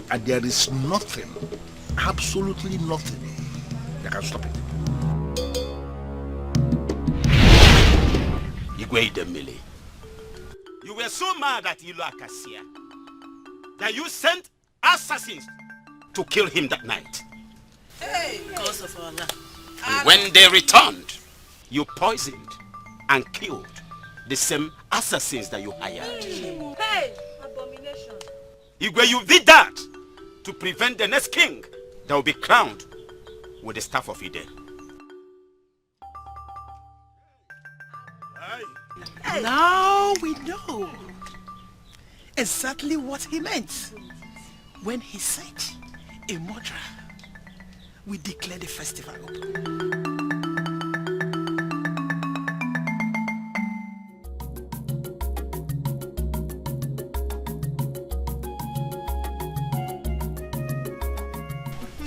And there is nothing, absolutely nothing, that can stop it. Igwe Idemili, you were so mad at Ilu Akasia that you sent assassins to kill him that night. Hey, gods of Allah. And when they returned, you poisoned and killed the same assassins that you hired. Hey, abomination. Igwe, you did that to prevent the next king that will be crowned with the staff of Ide. Now we know exactly what he meant when he said a murderer will declare the festival open.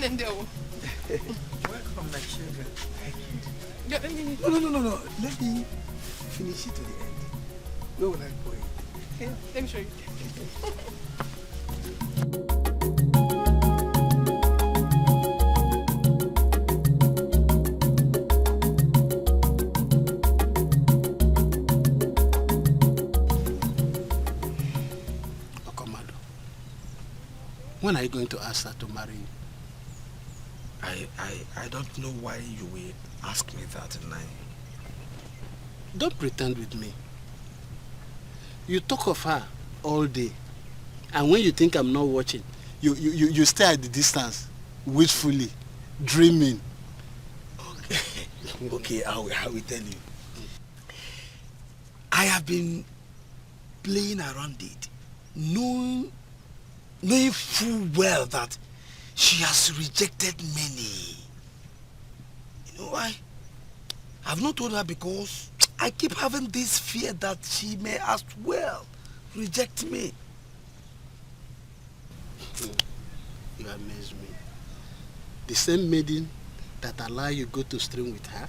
Welcome, my children. Yeah, No. Let me finish it to the end. Where will I go? Okay, let me show you. Okomado, when are you going to ask her to marry you? I don't know why you will ask me that, Ini. Don't pretend with me. You talk of her all day, and when you think I'm not watching, you stay at the distance, wistfully, dreaming. Okay, I will tell you. I have been playing around it, knowing full well that she has rejected many. You know why? I've not told her because I keep having this fear that she may as well reject me. You amaze me. The same maiden that allow you go to stream with her,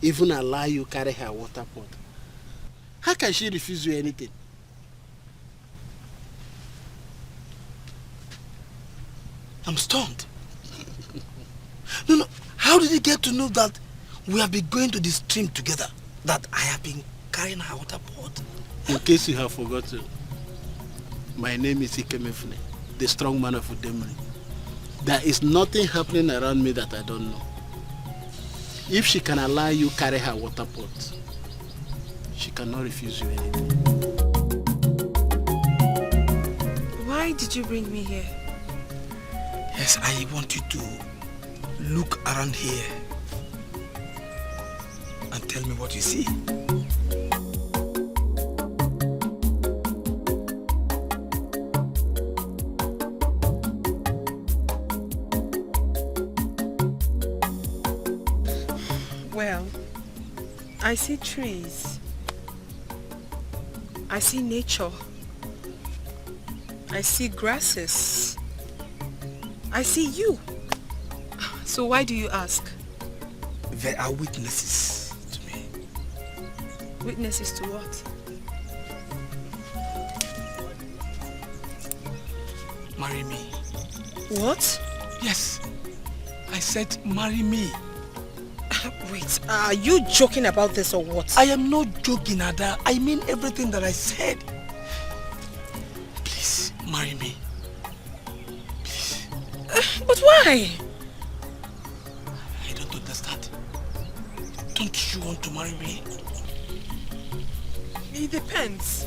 even allow you carry her water pot. How can she refuse you anything? I'm stunned. No. How did you get to know that we have been going to the stream together? That I have been carrying her water pot? In case you have forgotten, my name is Ikemefune, the strong man of Udemri. There is nothing happening around me that I don't know. If she can allow you carry her water pot, she cannot refuse you anything. Why did you bring me here? Yes, I want you to look around here and tell me what you see. Well, I see trees. I see nature. I see grasses. I see you. So why do you ask? There are witnesses to me. Witnesses to what? Marry me. What? Yes. I said marry me. Wait, are you joking about this or what? I am not joking, Ada. I mean everything that I said. Please, marry me. Please. But why? I don't understand. Don't you want to marry me? It depends.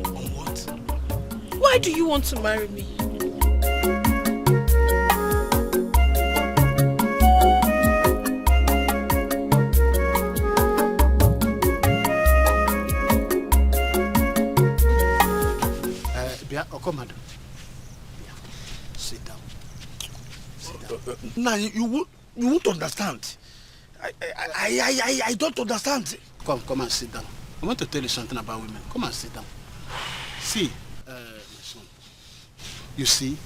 On what? Why do you want to marry me? Okomado. Sit down. Nah, you won't understand. I don't understand. Come and sit down. I want to tell you something about women. Come and sit down. See, my son. You see,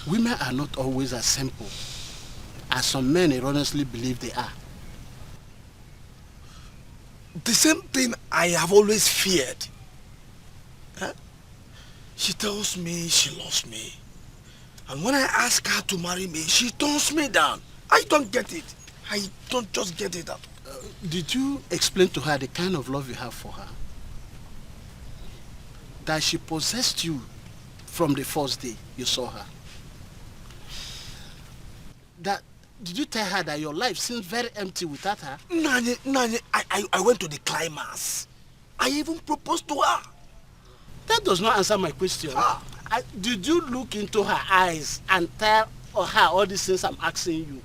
women are not always as simple as some men erroneously believe they are. The same thing I have always feared. Huh? She tells me she loves me. And when I ask her to marry me, she turns me down. I don't get it. I don't just get it. Did you explain to her the kind of love you have for her? That she possessed you from the first day you saw her? Did you tell her that your life seems very empty without her? Nani, I went to the climax. I even proposed to her. That does not answer my question. Did you look into her eyes and tell her all these things I'm asking you?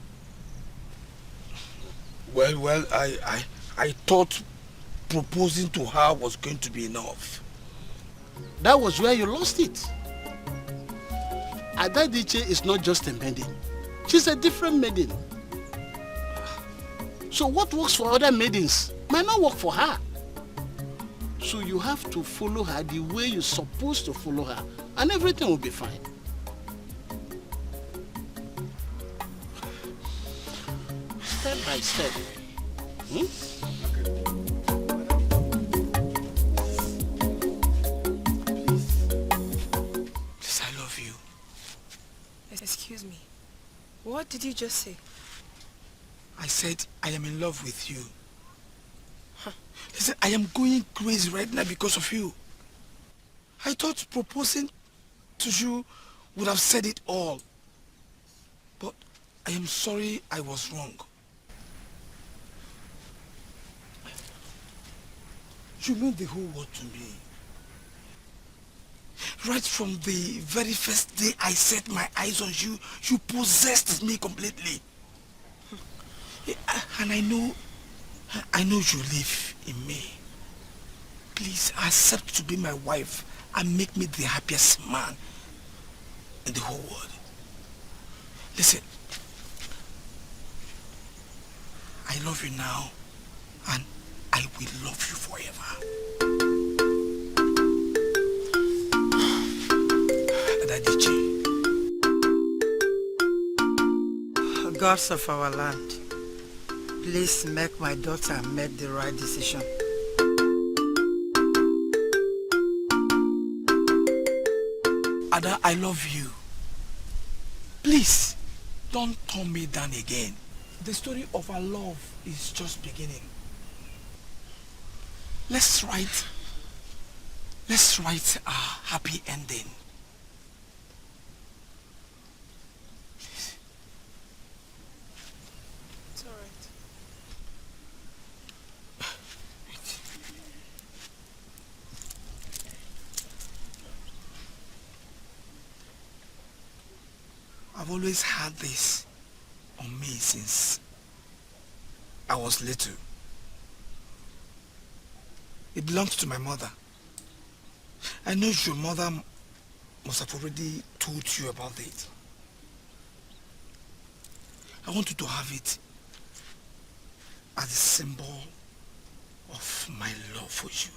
Well, I thought proposing to her was going to be enough. That was where you lost it. Ada Dikeh is not just a maiden. She's a different maiden. So what works for other maidens might not work for her. So you have to follow her the way you're supposed to follow her, and everything will be fine. Step by step. Please, I love you. Excuse me. What did you just say? I said I am in love with you. Listen, I am going crazy right now because of you. I thought proposing to you would have said it all. But I am sorry I was wrong. You mean the whole world to me. Right from the very first day I set my eyes on you, you possessed me completely. And I know you live in me. Please accept to be my wife and make me the happiest man in the whole world. Listen, I love you now and I will love you forever. Dikeh, Gods of our land, please make my daughter make the right decision. Ada, I love you. Please, don't turn me down again. The story of our love is just beginning. Let's write a happy ending. It's alright. I've always had this on me since I was little. It belongs to my mother. I know your mother must have already told you about it. I want you to have it as a symbol of my love for you.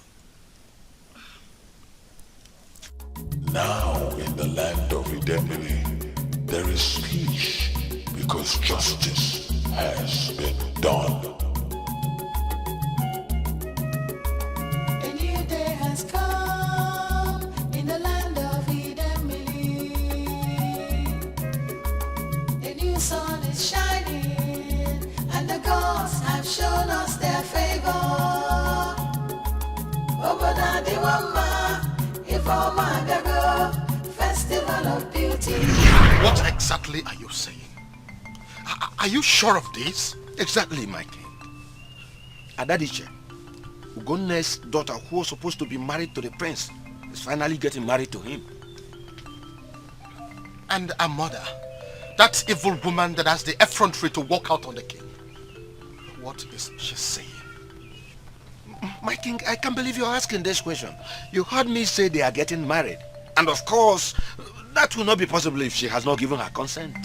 Now in the land of Idemili, there is peace because justice has been done. A new day has come in the land of Idemili. A new sun is shining and the gods have shown us their favor. Oboda Diwama, Ifoma Gago, Festival of Beauty. What exactly are you saying? Are you sure of this? Exactly, my king. Adadiche, Ugonne's daughter, who was supposed to be married to the prince, is finally getting married to him. And a mother, that evil woman that has the effrontery to walk out on the king. What is she saying? My king, I can't believe you're asking this question. You heard me say they are getting married. And of course, that will not be possible if she has not given her consent.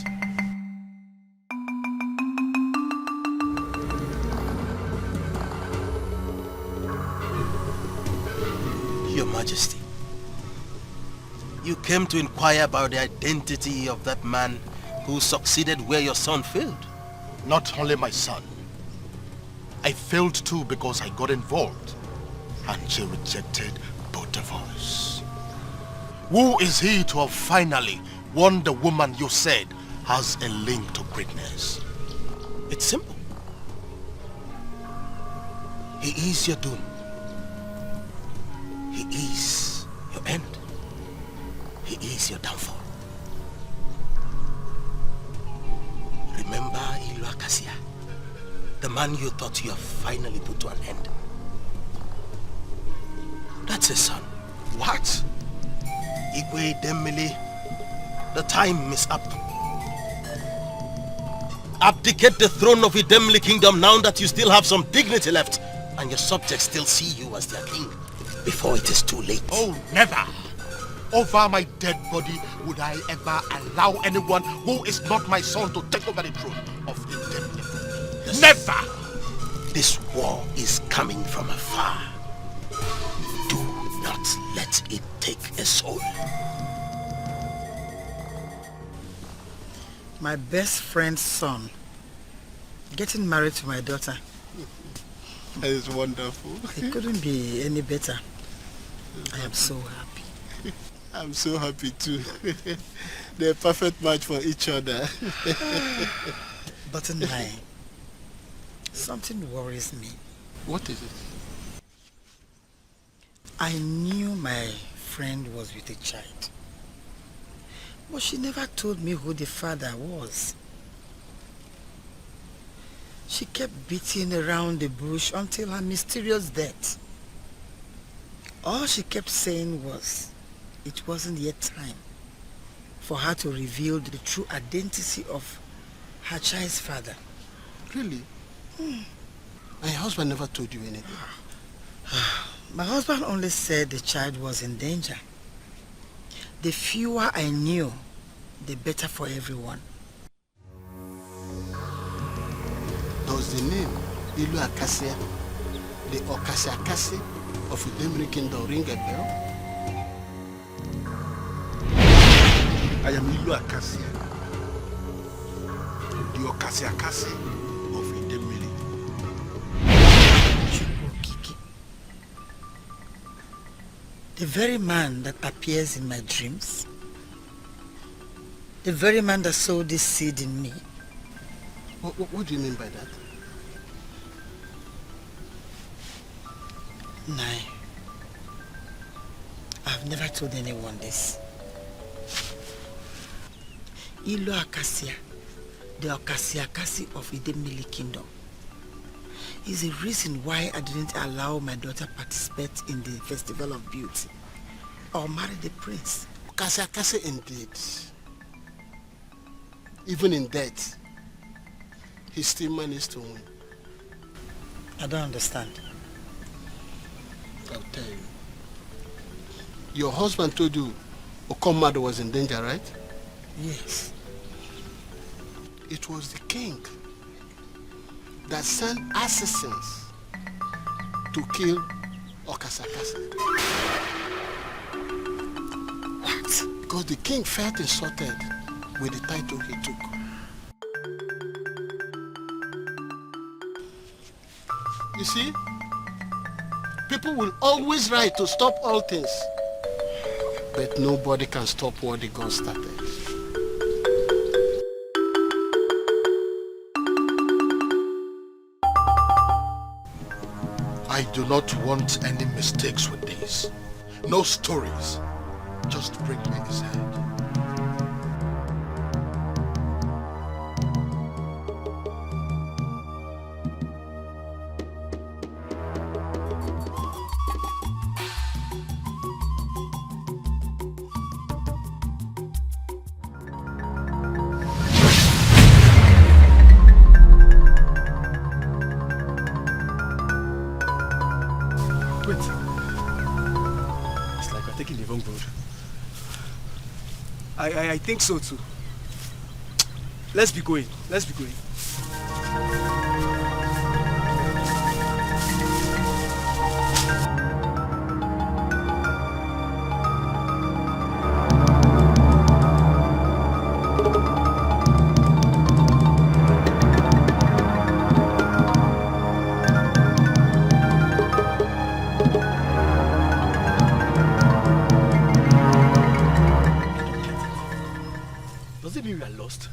Your Majesty, you came to inquire about the identity of that man who succeeded where your son failed. Not only my son. I failed too because I got involved. And she rejected both of us. Who is he to have finally won the woman you said has a link to greatness? It's simple. He is your doom. He is your end. He is your downfall. Remember Ilu Akasia, the man you thought you have finally put to an end. That's his son. What? Igwe Idemili, the time is up. Abdicate the throne of Idemili kingdom now that you still have some dignity left and your subjects still see you as their king before it is too late. Oh, never! Over my dead body would I ever allow anyone who is not my son to take over the throne of Idemili. Never! This war is coming from afar. not let it take a soul. My best friend's son getting married to my daughter. That is wonderful. It couldn't be any better. I am so happy. I'm so happy too. They're a perfect match for each other. But Nai, something worries me. What is it? I knew my friend was with a child, but she never told me who the father was. She kept beating around the bush until her mysterious death. All she kept saying was, it wasn't yet time for her to reveal the true identity of her child's father. Really? My husband never told you anything? My husband only said the child was in danger. The fewer I knew, the better for everyone. Does the name Ilu Akasia, the Okasiakasi of Idemili Kingdom, ring a bell? I am Ilu Akasia, the Okasiakasi of Idemili. The very man that appears in my dreams, the very man that sowed this seed in me. What do you mean by that? Nai, I've never told anyone this. Ilu Akasia, the Okasiakasi of Idemili Kingdom, is the reason why I didn't allow my daughter participate in the Festival of Beauty or marry the prince. Okasiakasi indeed. Even in death, he still managed to win. I don't understand. I'll tell you. Your husband told you Okomado was in danger, right? Yes. It was the king that sent assassins to kill Okasiakasi. What? Because the king felt insulted with the title he took. You see, people will always try to stop all things, but nobody can stop what the God started. I do not want any mistakes with these. No stories. Just bring me his head. I think so too. Let's be going. Let's be going. Does it mean we are lost?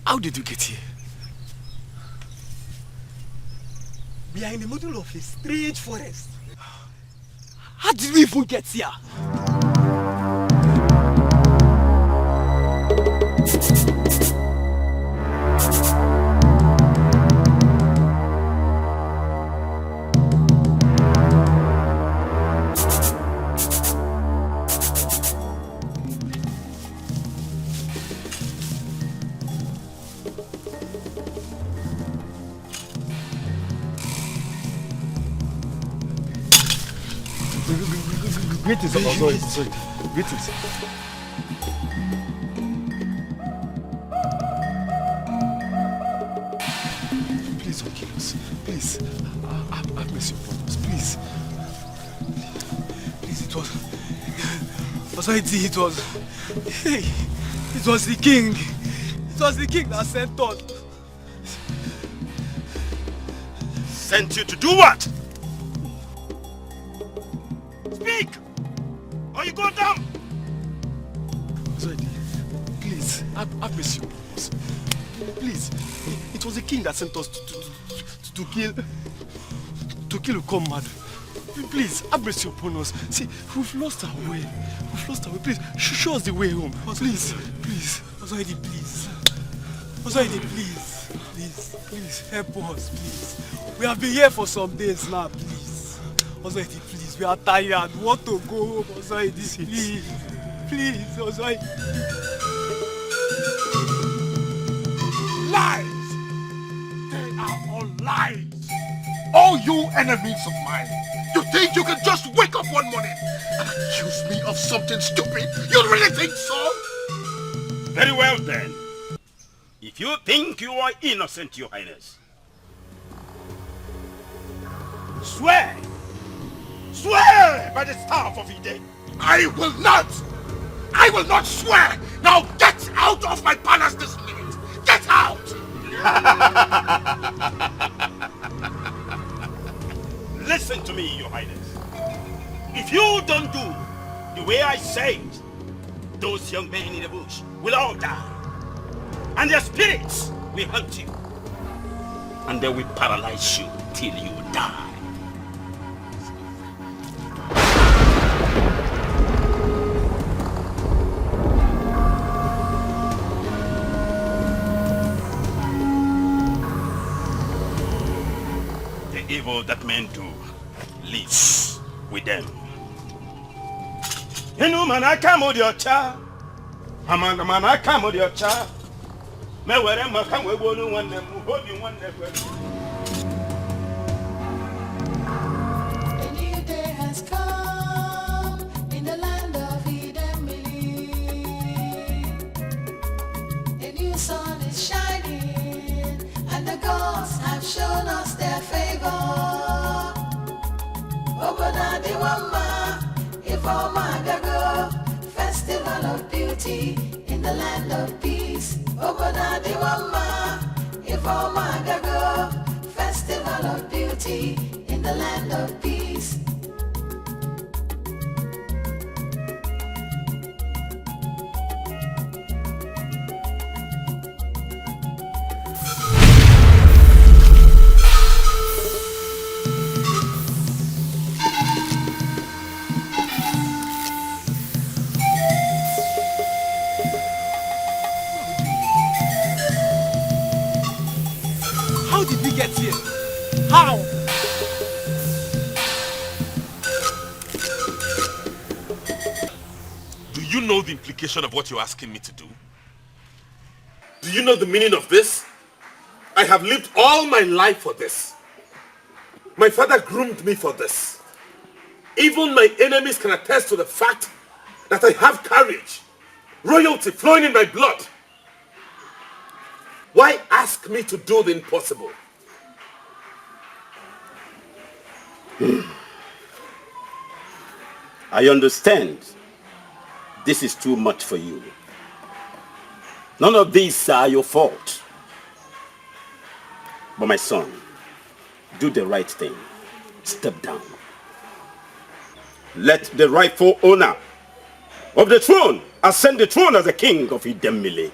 How did you get here? We are in the middle of a strange forest. How did we even get here? Greetings, sorry. Greetings. Please don't kill us. Please. I'm Osaidi, it was the king. It was the king that sent us. Sent you to do what? Speak! Or you go down! Osaidi, please, have mercy on us. Please, it was the king that sent us to kill Ukomadu. Please, have mercy upon us. See, we've lost our way. Please, show us the way home. Please. Osaidi, please. Osaidi, please, help us, please. We have been here for some days now, please. Osaidi, please, we are tired. We want to go home, Osaidi, please, Osaidi. Lies! They are all lies! All you enemies of mine! You think you can just wake up one morning and accuse me of something stupid? You really think so? Very well then. If you think you are innocent, Your Highness, swear! Swear by the staff of Ide! I will not! I will not swear! Now get out of my palace this minute! Get out! Listen to me, Your Highness. If you don't do the way I say it, those young men in the bush will all die. And their spirits will haunt you. And they will paralyze you till you die. The evil that men do lives with them. Inu manaka modiocha, amanda manaka modiocha. Me were maka webonu wanne mu hobi wanne kwe. A new day has come in the land of Idemili. A new sun is shining, and the gods have shown us their favor. Oboda de Wama, Ifoma Gago, festival of beauty in the land of peace. Oboda de Wama, Ifoma Gago, festival of beauty in the land of peace. How did we get here? How? Do you know the implication of what you're asking me to do? Do you know the meaning of this? I have lived all my life for this. My father groomed me for this. Even my enemies can attest to the fact that I have courage, royalty flowing in my blood. Why ask me to do the impossible? I understand. This is too much for you. None of these are your fault. But my son, do the right thing. Step down. Let the rightful owner of the throne ascend the throne as the king of Idemili.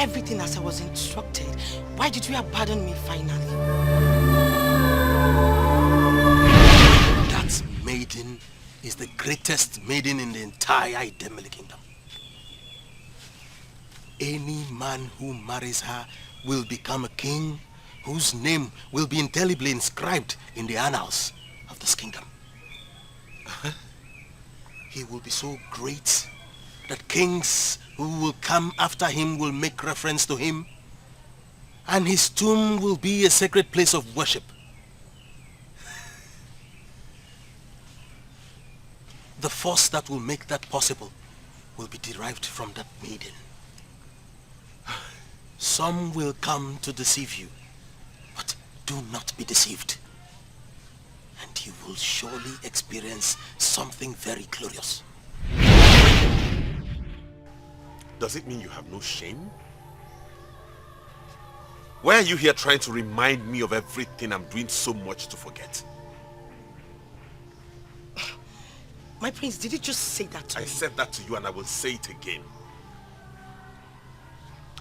everything as I was instructed, why did you abandon me finally? That maiden is the greatest maiden in the entire Idemili kingdom. Any man who marries her will become a king whose name will be indelibly inscribed in the annals of this kingdom. He will be so great that kings who will come after him will make reference to him, and his tomb will be a sacred place of worship. The force that will make that possible will be derived from that maiden. Some will come to deceive you, but do not be deceived. And you will surely experience something very glorious. Does it mean you have no shame? Why are you here trying to remind me of everything I'm doing so much to forget? My prince, did you just say that to me? I said that to you and I will say it again.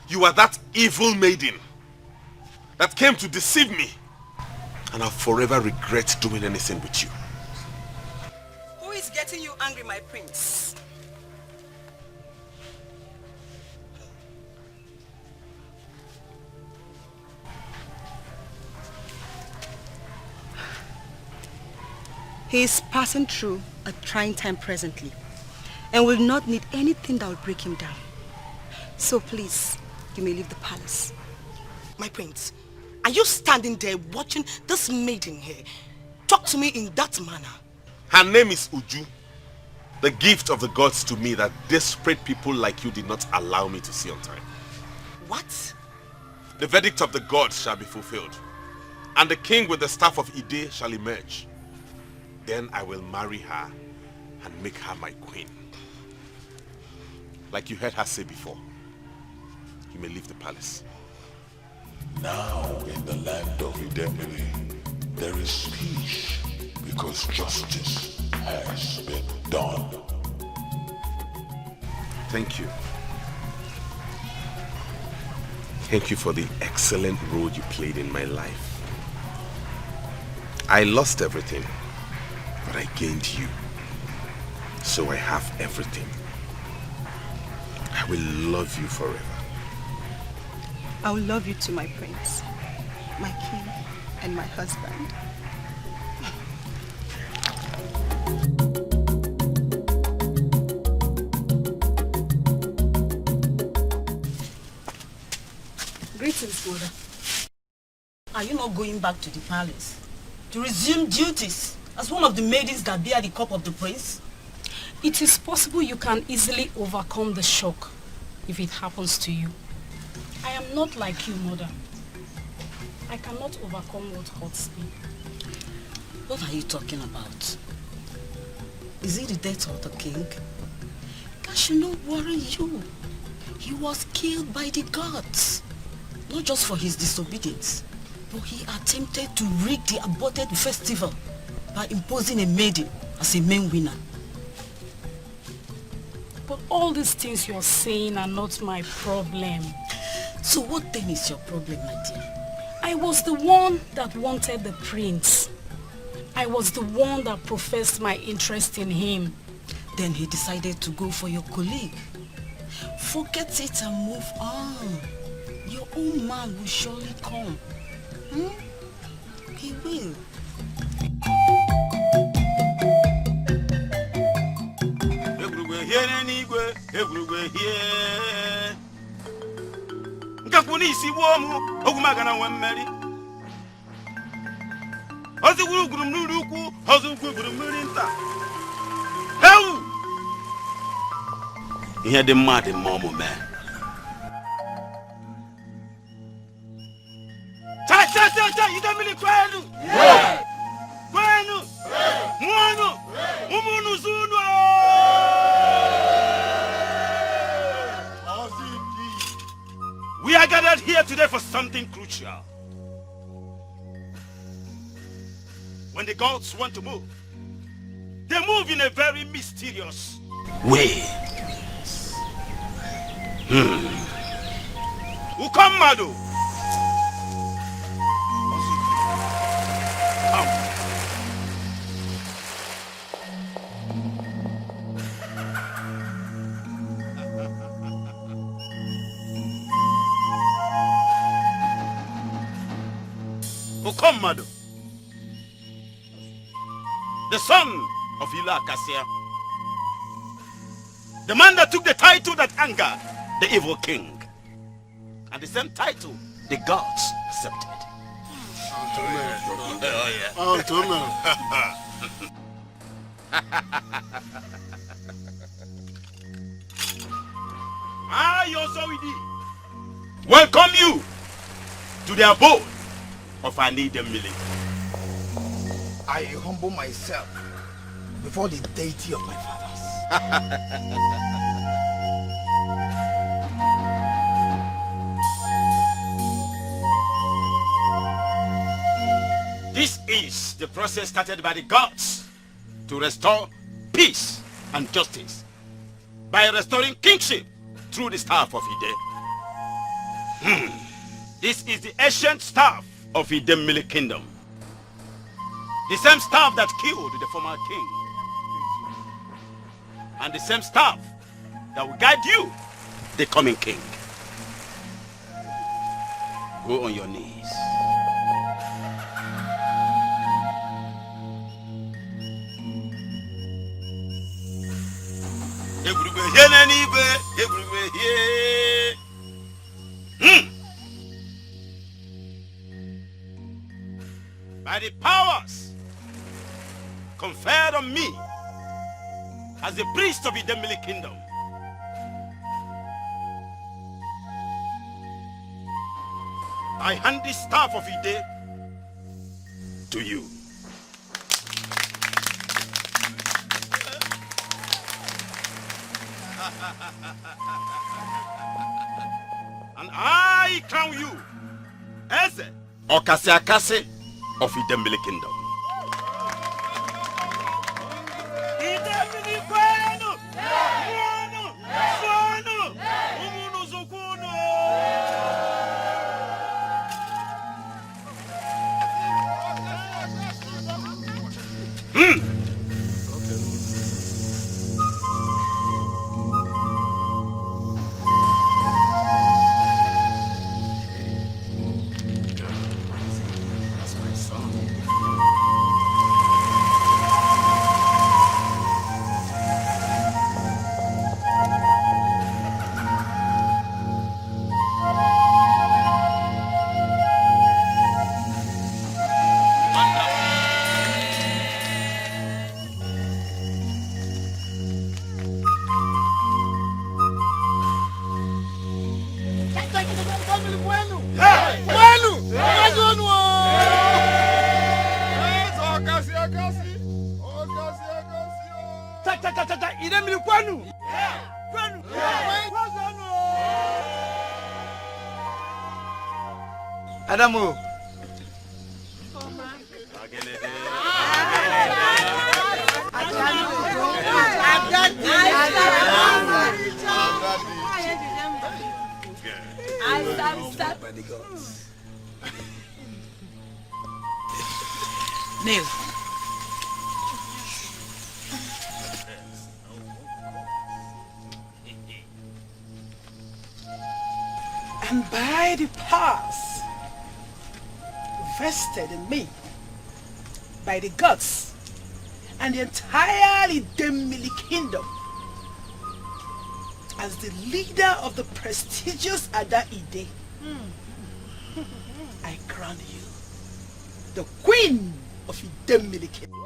You are that evil maiden that came to deceive me, and I'll forever regret doing anything with you. Who is getting you angry, my prince? He is passing through a trying time presently and will not need anything that will break him down. So please, you may leave the palace. My prince, are you standing there watching this maiden here talk to me in that manner? Her name is Uju, the gift of the gods to me that desperate people like you did not allow me to see on time. What? The verdict of the gods shall be fulfilled, and the king with the staff of Ide shall emerge. Then I will marry her and make her my queen. Like you heard her say before, you may leave the palace. Now in the land of Idemili, there is peace because justice has been done. Thank you. Thank you for the excellent role you played in my life. I lost everything, but I gained you. So I have everything. I will love you forever. I will love you too, my prince, my king, and my husband. Greetings, mother. Are you not going back to the palace to resume duties as one of the maidens that bear the cup of the prince? It is possible you can easily overcome the shock if it happens to you. I am not like you, mother. I cannot overcome what hurts me. What are you talking about? Is it the death of the king? That should not worry you. He was killed by the gods. Not just for his disobedience, but he attempted to rig the aborted festival by imposing a maiden as a main winner. But all these things you're saying are not my problem. So what then is your problem, my dear? I was the one that wanted the prince. I was the one that professed my interest in him. Then he decided to go for your colleague. Forget it and move on. Your own man will surely come. He will. Ihe dị mmadụ ma ọ mụ mee. Cha, Idemili kwenu. Kwenu. Mwanu. Umunu zunu. We are gathered here today for something crucial. When the gods want to move, they move in a very mysterious way. Ukomado. Ukomado. The son of Ila Kasia. The man that took the title that angered the evil king. And the same title the gods accepted. I also welcome you to the abode of Ini Edo. I humble myself before the deity of my fathers. This is the process started by the gods to restore peace and justice by restoring kingship through the staff of Ide. This is the ancient staff of Idemili kingdom. The same staff that killed the former king. And the same staff that will guide you, the coming king. Go on your knees. By the powers conferred on me as the priest of the Idemili kingdom, I hand the staff of Ide to you. And I crown you as Okasiakase of Idemili kingdom. Adamu. Neil. And by the powers vested in me by the gods and the entire Idemili kingdom, as the leader of the prestigious Ada Ide, I crown you the queen of Idemili kingdom.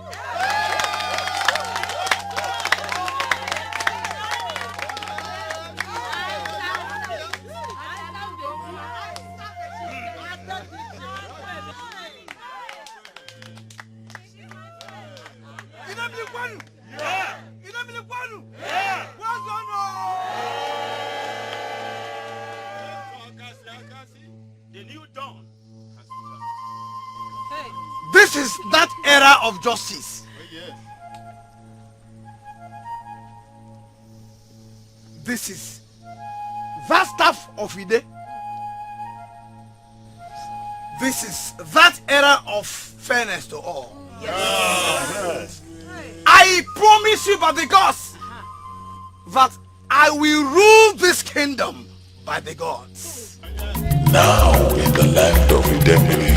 This is that era of justice. This is that staff of Ide This is that era of fairness to all. Yes. I promise you by the gods that I will rule this kingdom by the gods. Now in the land of Idemili,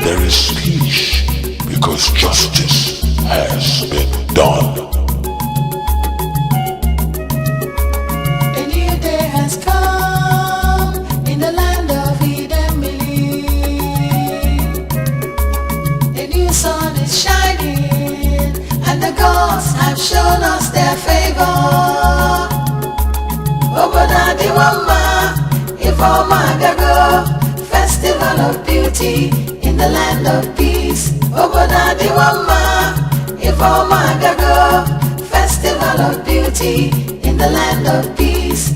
there is peace because justice has been done. A new day has come in the land of Idemili. A new sun is shining and the gods have shown us their favor. Oboda Diwama, Ifoma Gago, festival of beauty in the land of peace. Oboda Diwama, Ifoma Gago, festival of beauty in the land of peace.